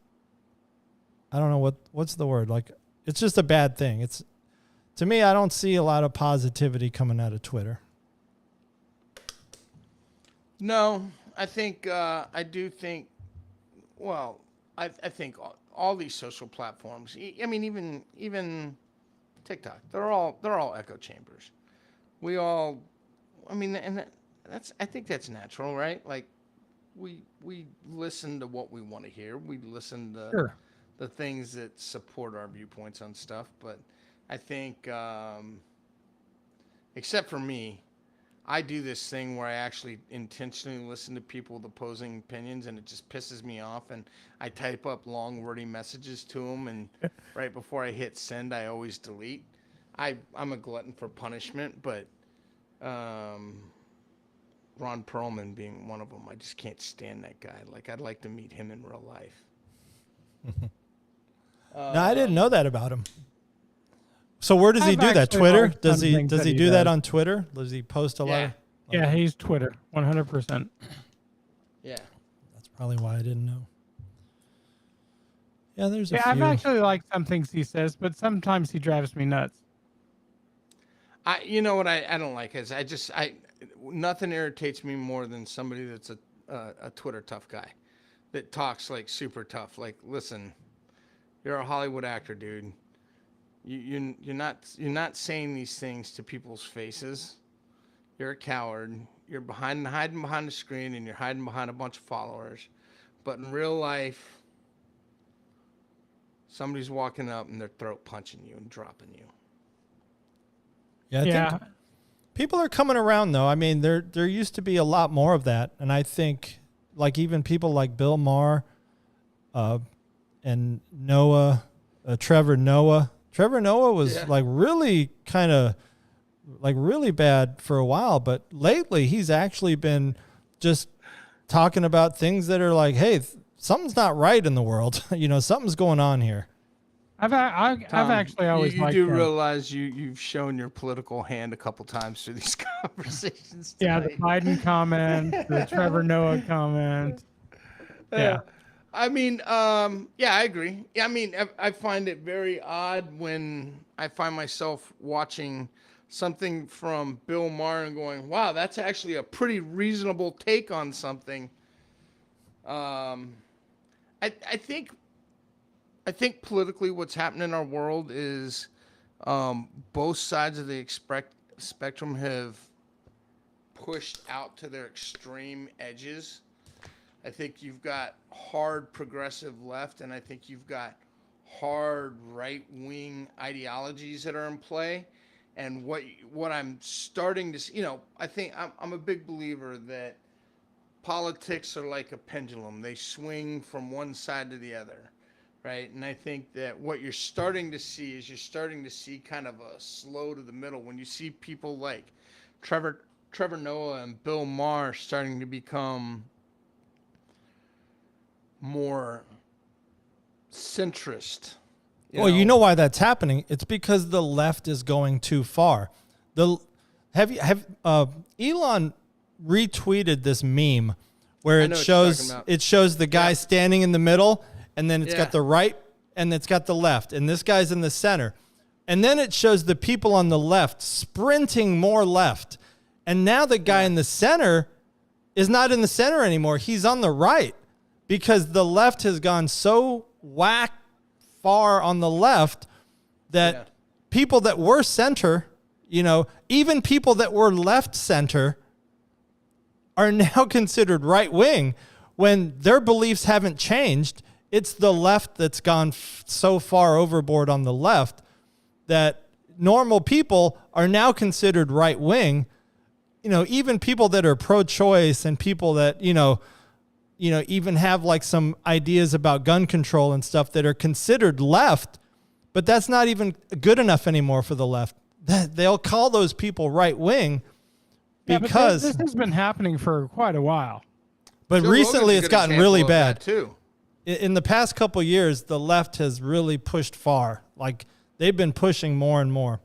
I don't know what's the word, like it's just a bad thing. To me, I don't see a lot of positivity coming out of Twitter. No, I think I do think. Well, I think all these social platforms. I mean, even TikTok. They're all echo chambers. We all. I mean, and I think that's natural, right? Like, we listen to what we want to hear. We listen to Sure. the things that support our viewpoints on stuff. But I think, except for me, I do this thing where I actually intentionally listen to people with opposing opinions, and it just pisses me off. And I type up long, wordy messages to them, and right before I hit send, I always delete. I'm a glutton for punishment, but Ron Perlman being one of them, I just can't stand that guy. Like, I'd like to meet him in real life. No, I didn't know that about him. So where does he I've do that? actually Twitter? liked Does some he things does that he he do that does. on Twitter? Does he post a lot? Yeah. Yeah, he's Twitter, 100%. Yeah. That's probably why I didn't know. Yeah, there's a Yeah, few. I've actually liked some things he says, but sometimes he drives me nuts. You know what I don't like is nothing irritates me more than somebody that's a Twitter tough guy that talks like super tough. Like, listen, you're a Hollywood actor, dude. You're not saying these things to people's faces. you're a coward. You're hiding behind the screen, and you're hiding behind a bunch of followers. But in real life, somebody's walking up and they're throat punching you and dropping you. Yeah, I think people are coming around though. I mean, there used to be a lot more of that, and I think like even people like Bill Maher, and Noah, Trevor Noah. Trevor Noah was like really kind of like really bad for a while, but lately he's actually been just talking about things that are like, hey, something's not right in the world. You know, something's going on here. I've actually always liked do him. realize you've shown your political hand a couple times through these conversations tonight. Yeah, the Biden comment, the Trevor Noah comment. Yeah. I mean, yeah, I agree. Yeah, I mean, I find it very odd when I find myself watching something from Bill Maher and going, wow, that's actually a pretty reasonable take on something. I think politically what's happening in our world is both sides of the spectrum have pushed out to their extreme edges. I think you've got hard progressive left, and I think you've got hard right-wing ideologies that are in play. And what I'm starting to see, I think I'm a big believer that politics are like a pendulum. They swing from one side to the other, right? And I think that what you're starting to see is kind of a slow to the middle. When you see people like Trevor Noah and Bill Maher starting to become more centrist. You know why that's happening? It's because the left is going too far. Elon retweeted this meme where it shows the guy standing in the middle, and then it's got the right and it's got the left, and this guy's in the center. And then it shows the people on the left sprinting more left. And now the guy in the center is not in the center anymore. He's on the right. Because the left has gone so whack far on the left that people that were center, even people that were left center are now considered right wing when their beliefs haven't changed. It's the left that's gone so far overboard on the left that normal people are now considered right wing. Even people that are pro-choice and people that, even have like some ideas about gun control and stuff that are considered left, but that's not even good enough anymore for the left. They'll call those people right wing because this has been happening for quite a while. But recently it's gotten really bad too. In the past couple of years, the left has really pushed far. Like they've been pushing more and more.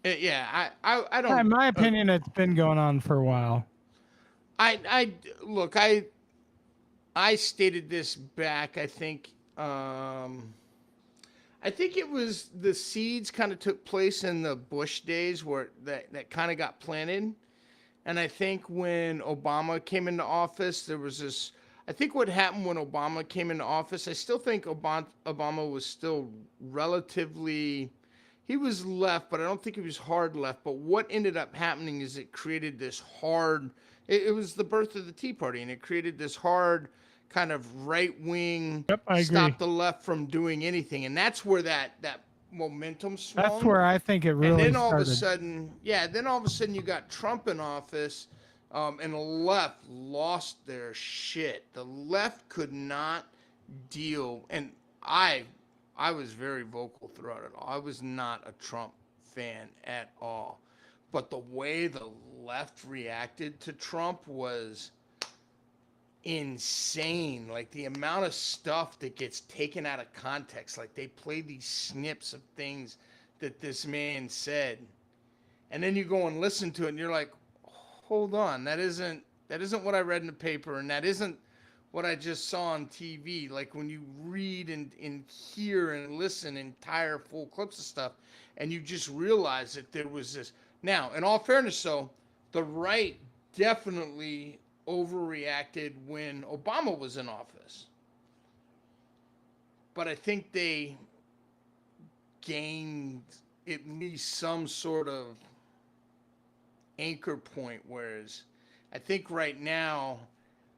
I don't. In my opinion, it's been going on for a while. I stated this back. I think it was the seeds kind of took place in the Bush days where that kind of got planted. And I think when Obama came into office, there was this. I think what happened when Obama came into office, I still think Obama was still relatively. He was left, but I don't think he was hard left. But what ended up happening is it created this hard. It was the birth of the Tea Party, and it created this hard kind of right-wing, stop the left from doing anything. And that's where that momentum swung. That's where I think it really started. And then all of a sudden you got Trump in office, and the left lost their shit. The left could not deal, and I was very vocal throughout it all. I was not a Trump fan at all. But the way the left reacted to Trump was insane. Like the amount of stuff that gets taken out of context. Like they play these snips of things that this man said. And then you go and listen to it and you're like, hold on, that isn't what I read in the paper, and that isn't what I just saw on TV. Like when you read and hear and listen entire full clips of stuff, and you just realize that there was this. Now, in all fairness, though, the right definitely overreacted when Obama was in office. But I think they gained at least some sort of anchor point. Whereas I think right now,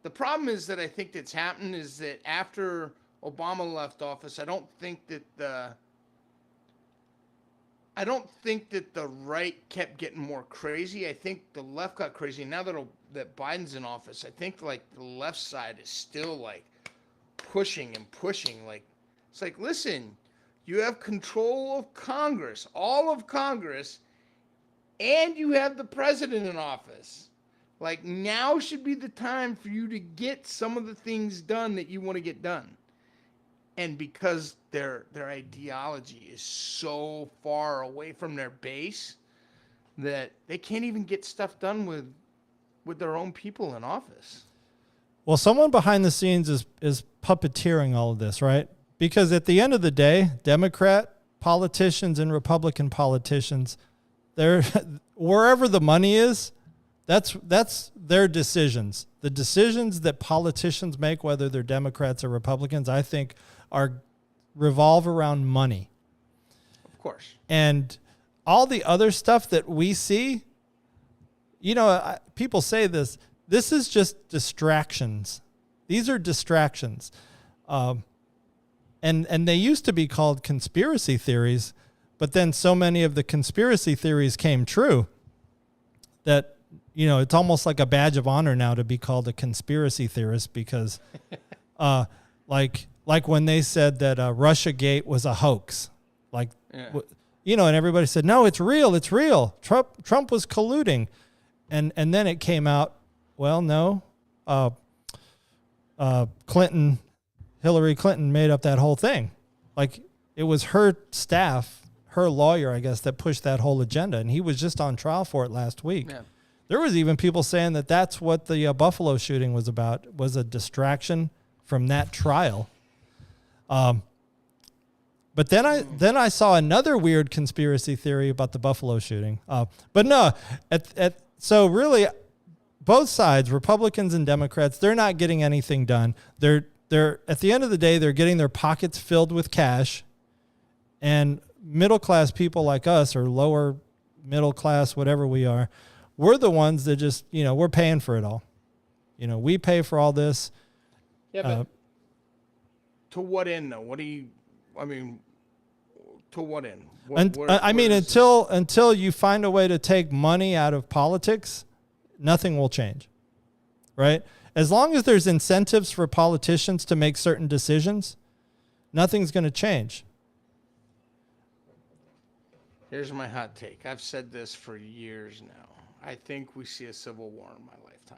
the problem is that I think that's happened is that after Obama left office, I don't think that the right kept getting more crazy. I think the left got crazy. Now that Biden's in office, I think like the left side is still like pushing and pushing. Like it's like, listen, you have control of Congress, all of Congress, and you have the president in office. Like now should be the time for you to get some of the things done that you want to get done. And because their ideology is so far away from their base that they can't even get stuff done with their own people in office. Well, someone behind the scenes is puppeteering all of this, right? Because at the end of the day, Democrat politicians and Republican politicians, they're wherever the money is, that's their decisions. The decisions that politicians make, whether they're Democrats or Republicans, I think revolve around money. Of course. And all the other stuff that we see, people say this is just distractions. These are distractions. And they used to be called conspiracy theories, but then so many of the conspiracy theories came true that, it's almost like a badge of honor now to be called a conspiracy theorist because, like when they said that Russiagate was a hoax, and everybody said, no, it's real. It's real. Trump was colluding. And then it came out, well, no, Hillary Clinton made up that whole thing. Like it was her staff, her lawyer, I guess, that pushed that whole agenda. And he was just on trial for it last week. Yeah. There was even people saying that that's what the Buffalo shooting was about, was a distraction from that trial. But then I saw another weird conspiracy theory about the Buffalo shooting. But no, so really, both sides, Republicans and Democrats, they're not getting anything done. They're at the end of the day, they're getting their pockets filled with cash, and middle class people like us, or lower middle class, whatever we are, we're the ones that just, we're paying for it all. We pay for all this. Yeah, but to what end, though? To what end? Until you find a way to take money out of politics, nothing will change, right? As long as there's incentives for politicians to make certain decisions, nothing's going to change. Here's my hot take. I've said this for years now. I think we see a civil war in my lifetime.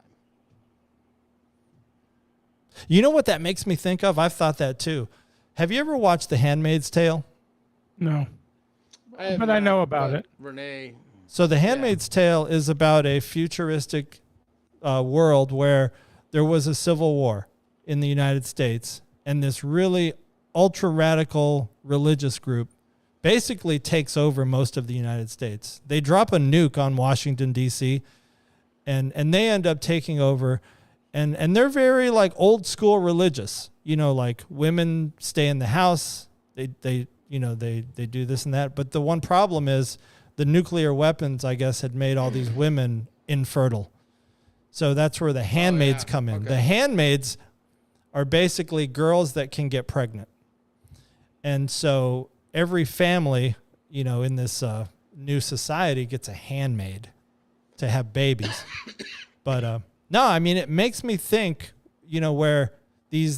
You know what that makes me think of? I've thought that too. Have you ever watched The Handmaid's Tale? No. But I know about it. Renee. So The Handmaid's Tale is about a futuristic world where there was a civil war in the United States, and this really ultra-radical religious group basically takes over most of the United States. They drop a nuke on Washington, D.C., and they end up taking over, and they're very like old school religious. Like women stay in the house. They do this and that. But the one problem is the nuclear weapons, I guess, had made all these women infertile. So that's where the handmaids come in. Okay. The handmaids are basically girls that can get pregnant. And so every family, in this new society gets a handmaid to have babies. But no, it makes me think, where this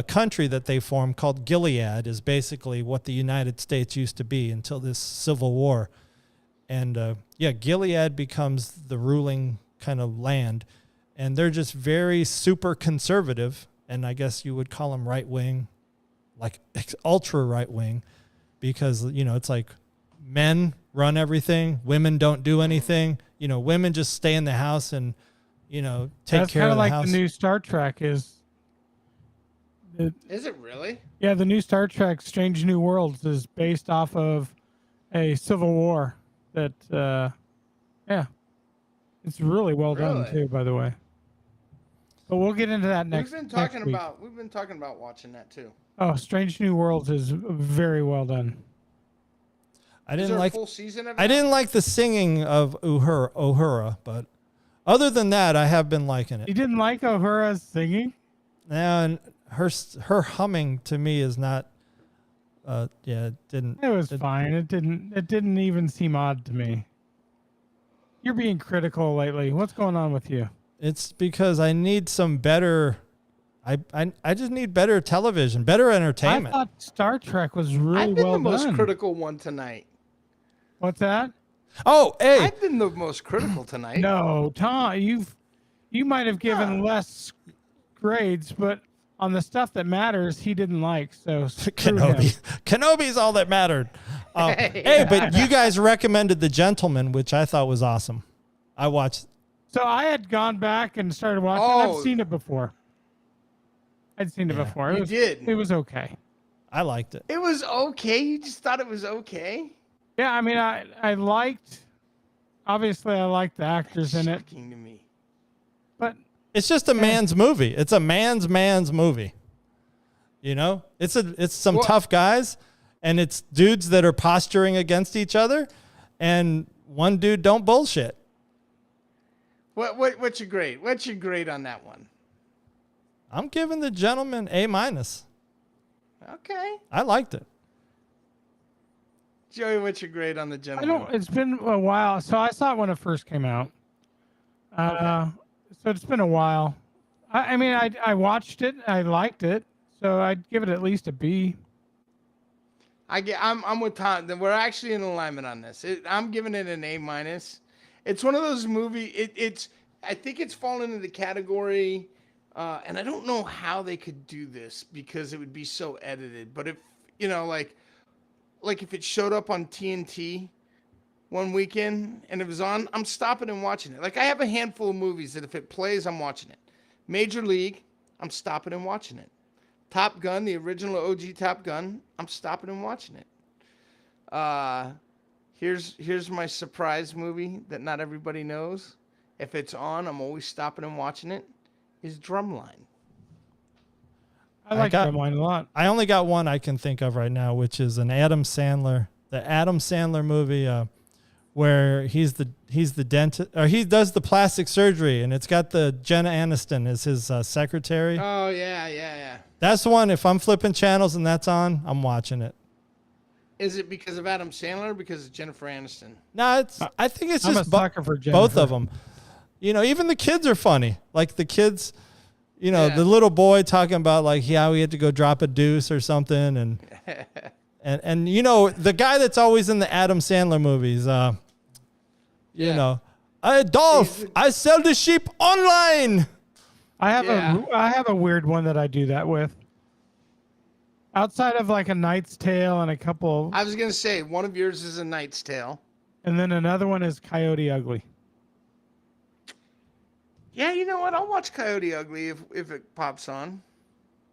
country that they formed called Gilead is basically what the United States used to be until this civil war. And Gilead becomes the ruling kind of land, and they're just very super conservative, and I guess you would call them right wing, like ultra right wing, because it's like men run everything, women don't do anything. Women just stay in the house and take care of the house. That's kind of like the new Star Trek is. Is it really? Yeah, the new Star Trek Strange New Worlds is based off of a civil war that it's really well done too, by the way. But we'll get into that next week. We've been talking about watching that too. Oh, Strange New Worlds is very well done. I Is didn't there like a full season of it? I didn't like the singing of Uhura, but other than that, I have been liking You it. didn't like O'Hara's singing? And her humming to me is not. It didn't. It was fine. It didn't even seem odd to me. You're being critical lately. What's going on with you? It's because I need some better. I just need better television, better entertainment. I thought Star Trek was really I've been well the most done. critical one tonight. What's that? Oh, hey, I've been the most critical tonight. No, Tom, you might have given less grades, but on the stuff that matters, he didn't like. So screw him. Kenobi's all that mattered. Hey, but you guys recommended The Gentleman, which I thought was awesome. I watched. So I had gone back and started watching. Oh. I've seen it before. I'd seen it before. You did. It was okay. I liked it. It was okay. You just thought it was okay. Yeah, I mean, I liked. Obviously, I liked the actors in it, Shocking to me. but It's just a man's movie. It's a man's movie. You know, it's some tough guys, and it's dudes that are posturing against each other, and one dude don't bullshit. What's your grade? What's your grade on that one? I'm giving The Gentleman A-. Okay. I liked it. Joey, what's your grade on The Gentleman? it's been a while. So I saw it when it first came out. So it's been a while. I mean, I watched it. I liked it. So I'd give it at least a B. I'm with Tom. We're actually in alignment on this. I'm giving it an A-. It's one of those movies. I think it's fallen into the category, and I don't know how they could do this because it would be so edited. But if like if it showed up on TNT one weekend and it was on, I'm stopping and watching it. Like I have a handful of movies that if it plays, I'm watching it. Major League, I'm stopping and watching it. Top Gun, the original OG Top Gun, I'm stopping and watching it. Here's my surprise movie that not everybody knows. If it's on, I'm always stopping and watching it. Is Drumline. I like Drumline a lot. I only got one I can think of right now, which is the Adam Sandler movie, where he's the dentist, or he does the plastic surgery, and it's got the Jenna Aniston as his secretary. Oh yeah. That's the one. If I'm flipping channels and that's on, I'm watching it. Is it because of Adam Sandler or because of Jennifer Aniston? No, I think it's I'm just a sucker for both Jennifer. of them. You know, even the kids are funny. Like the kids, the little boy talking about like how he had to go drop a deuce or something, and the guy that's always in the Adam Sandler movies. Dolph, I sell the sheep online. I have a weird one that I do that with. Outside of like A Knight's Tale and a couple, I was gonna say one of yours is A Knight's Tale. and then another one is Coyote Ugly. Yeah, you know what? I'll watch Coyote Ugly if it pops on.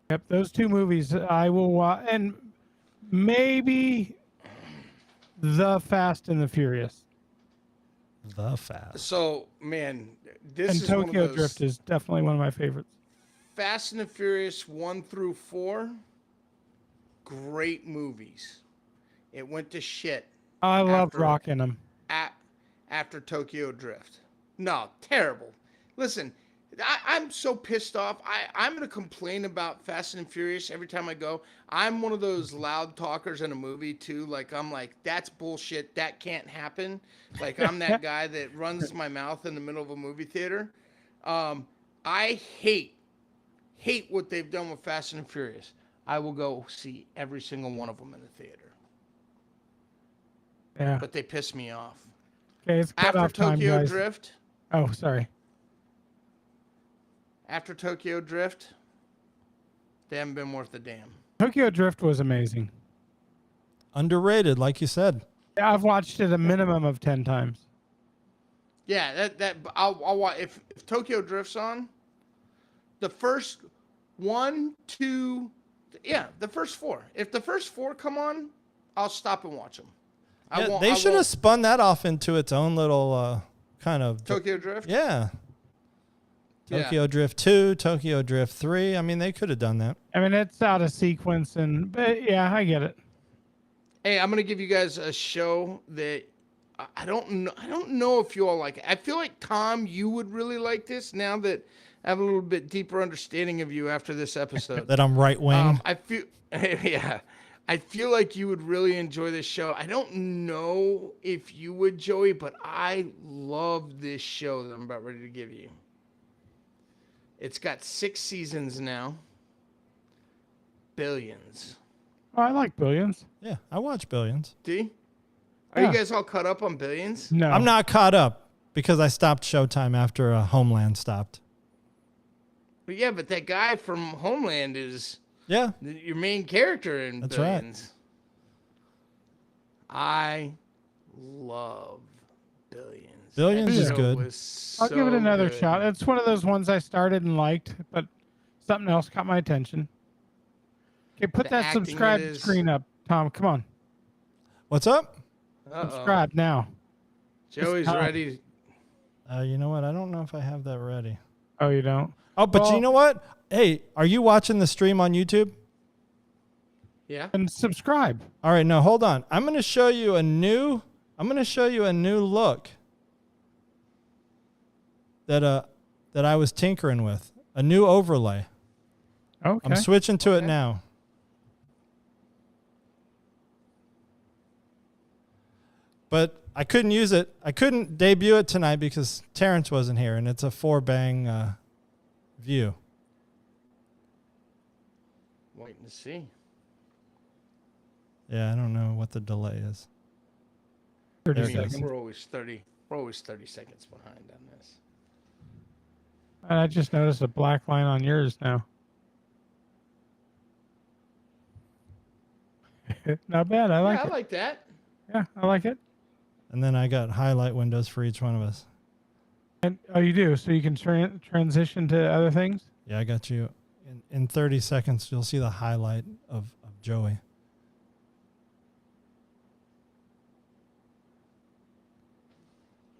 Yep, those two movies I will watch, and maybe The Fast and the Furious. The Fast. So, man, this And is Tokyo one of those Drift is definitely one of my favorites. Fast and the Furious 1 through 4. Great movies. It went to shit I love rocking them. after Tokyo Drift. No, terrible. Listen, I'm so pissed off. I'm going to complain about Fast and Furious every time I go. I'm one of those loud talkers in a movie, too. Like, I'm like, that's bullshit. That can't happen. Like, I'm that guy that runs my mouth in the middle of a movie theater. I hate what they've done with Fast and Furious. I will go see every single one of them in the theater. Yeah. But they piss me off. Okay, it's cut After off time, Tokyo guys. Drift, Oh, sorry. after Tokyo Drift, they haven't been worth a damn. Tokyo Drift was amazing. Underrated, like you said. Yeah, I've watched it a minimum of 10 times. Yeah, I'll watch if Tokyo Drift's on. The first 1, 2, the first 4. If the first 4 come on, I'll stop and watch them. They should have spun that off into its own little kind of Tokyo Drift. Yeah. Tokyo Drift 2, Tokyo Drift 3. I mean, they could have done that. I mean, it's out of sequence, but yeah, I get it. Hey, I'm gonna give you guys a show that I don't know if you all like it. I feel like Tom, you would really like this now that I have a little bit deeper understanding of you after this episode. That I'm right wing. I feel yeah. I feel like you would really enjoy this show. I don't know if you would, Joey, but I love this show that I'm about ready to give you. It's got 6 seasons now. Billions. Oh, I like Billions. Yeah, I watch Billions. D? Are you guys all caught up on Billions? No, I'm not caught up because I stopped Showtime after Homeland stopped. But yeah, but that guy from Homeland is your main character in That's Billions. Right. I love Billions. Billions is good. I'll give it another shot. It's one of those ones I started and liked, but something else caught my attention. Okay, put that subscribe screen up, Tom. Come on. What's up? Subscribe now. Joey's ready. You know what? I don't know if I have that ready. Oh, you don't? Oh, but you know what? Hey, are you watching the stream on YouTube? Yeah. And subscribe. All right, no, hold on. I'm going to show you a new look that I was tinkering with. A new overlay. Okay. I'm switching to it now. But I couldn't use it. I couldn't debut it tonight because Terrence wasn't here, and it's a 4-bang view. Waiting to see. Yeah, I don't know what the delay is. 30 seconds. We're always 30 seconds behind on this. And I just noticed a black line on yours now. Not bad. I like it. I like that. Yeah, I like it. And then I got highlight windows for each one of us. And you do, so you can transition to other things? Yeah, I got you. In 30 seconds, you'll see the highlight of Joey.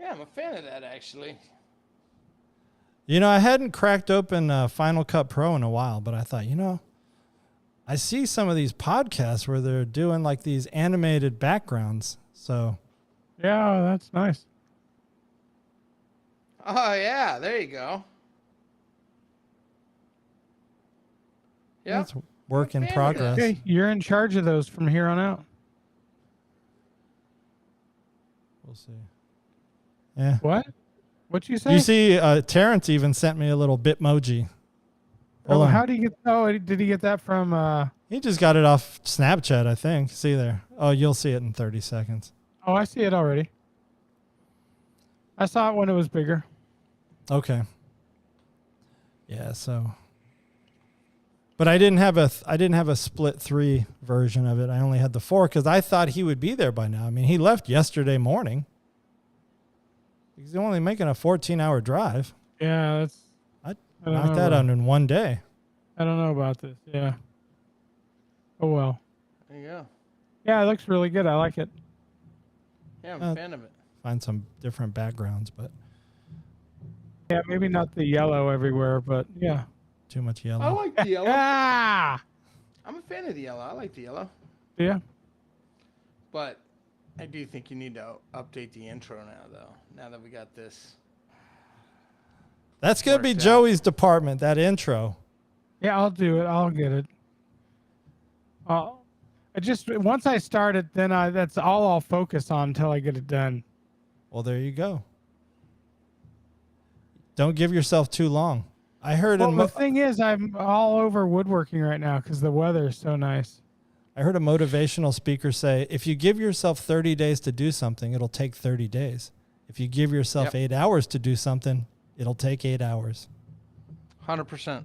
Yeah, I'm a fan of that, actually. You know, I hadn't cracked open Final Cut Pro in a while, but I thought, I see some of these podcasts where they're doing like these animated backgrounds. So, yeah, that's nice. Oh, yeah, there you go. Yeah. It's work in progress. Okay, you're in charge of those from here on out. We'll see. Yeah. What? What'd you say? You see, Terrence even sent me a little Bitmoji. How do you get? Oh, did he get that from? He just got it off Snapchat, I think. See there. Oh, you'll see it in 30 seconds. Oh, I see it already. I saw it when it was bigger. Okay. Yeah. So. But I didn't have a split 3 version of it. I only had the 4 because I thought he would be there by now. I mean, he left yesterday morning. He's only making a 14-hour drive. Yeah, I knocked that out in one day. I don't know about this. Yeah. Oh well. There you go. Yeah, it looks really good. I like it. Yeah, I'm a fan of it. Find some different backgrounds, but yeah, maybe not the yellow everywhere, but yeah. Too much yellow. I like the yellow. Ah! I'm a fan of the yellow. I like the yellow. Yeah. But I do think you need to update the intro now, though. Now that we got this. That's going to be Joey's department, that intro. Yeah, I'll do it. I'll get it. Once I start it, then that's all I'll focus on until I get it done. Well, there you go. Don't give yourself too long. I heard. Well, the thing is, I'm all over woodworking right now because the weather is so nice. I heard a motivational speaker say, if you give yourself 30 days to do something, it'll take 30 days. If you give yourself 8 hours to do something, it'll take 8 hours. 100%.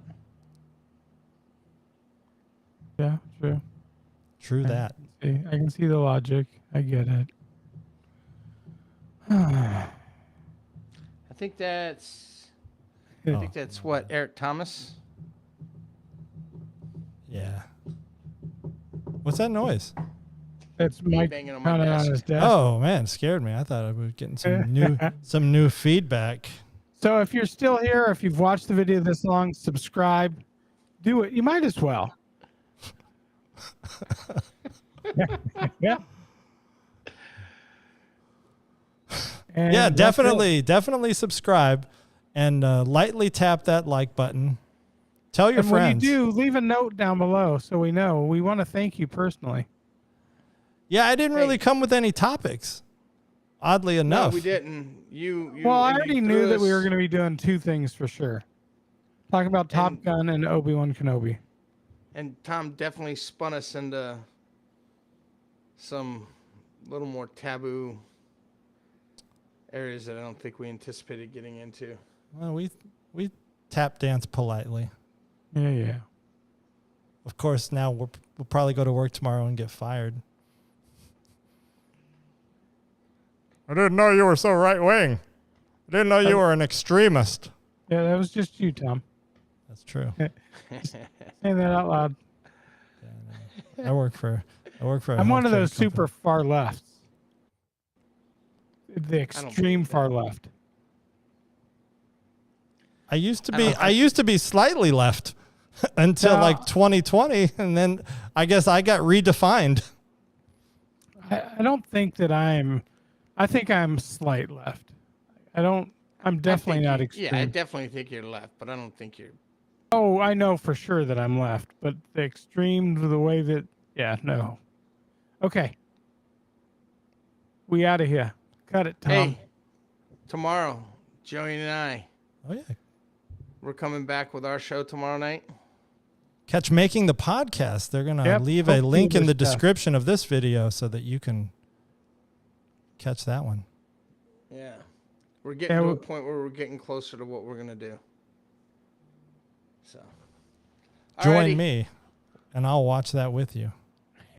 Yeah, true. True that. I can see the logic. I get it. I think that's what, Eric Thomas? Yeah. What's that noise? That's Mike banging on pounding my on desk. his desk. Oh man, scared me. I thought I was getting some new feedback. So if you're still here, if you've watched the video this long, subscribe. Do it. You might as well. Yeah. And Yeah, that's it. definitely subscribe and lightly tap that like button. Tell your And friends. when you do, leave a note down below so we know. We want to thank you personally. Yeah, I didn't really come with any topics. Oddly enough. No, we didn't. You Well, I you already threw knew that we us- were going to be doing two things for sure. Talking about Top And- Gun and Obi-Wan Kenobi. And Tom definitely spun us into some little more taboo areas that I don't think we anticipated getting into. Well, we tap dance politely. Yeah. Of course, now we'll probably go to work tomorrow and get fired. I didn't know you were so right wing. I didn't know you were an extremist. Yeah, that was just you, Tom. That's true. Saying that out loud. I work for. I'm one of those super far lefts. The extreme far left. I used to be slightly left until like 2020, and then I guess I got redefined. I don't think that I think I'm slight left. I'm definitely not extreme. Yeah, I definitely think you're left, but I don't think you're. Oh, I know for sure that I'm left, but the extreme to the way that, yeah, no. Okay. We out of here. Cut it, Tom. Hey, tomorrow, Joey and I, Oh yeah. we're coming back with our show tomorrow night. Catch Making the Podcast. They're gonna Yep, leave a hopefully link in the this stuff. description of this video so that you can catch that one. Yeah. We're getting to a point where we're getting closer to what we're going to do. So. Join Alrighty. me, and I'll watch that with you.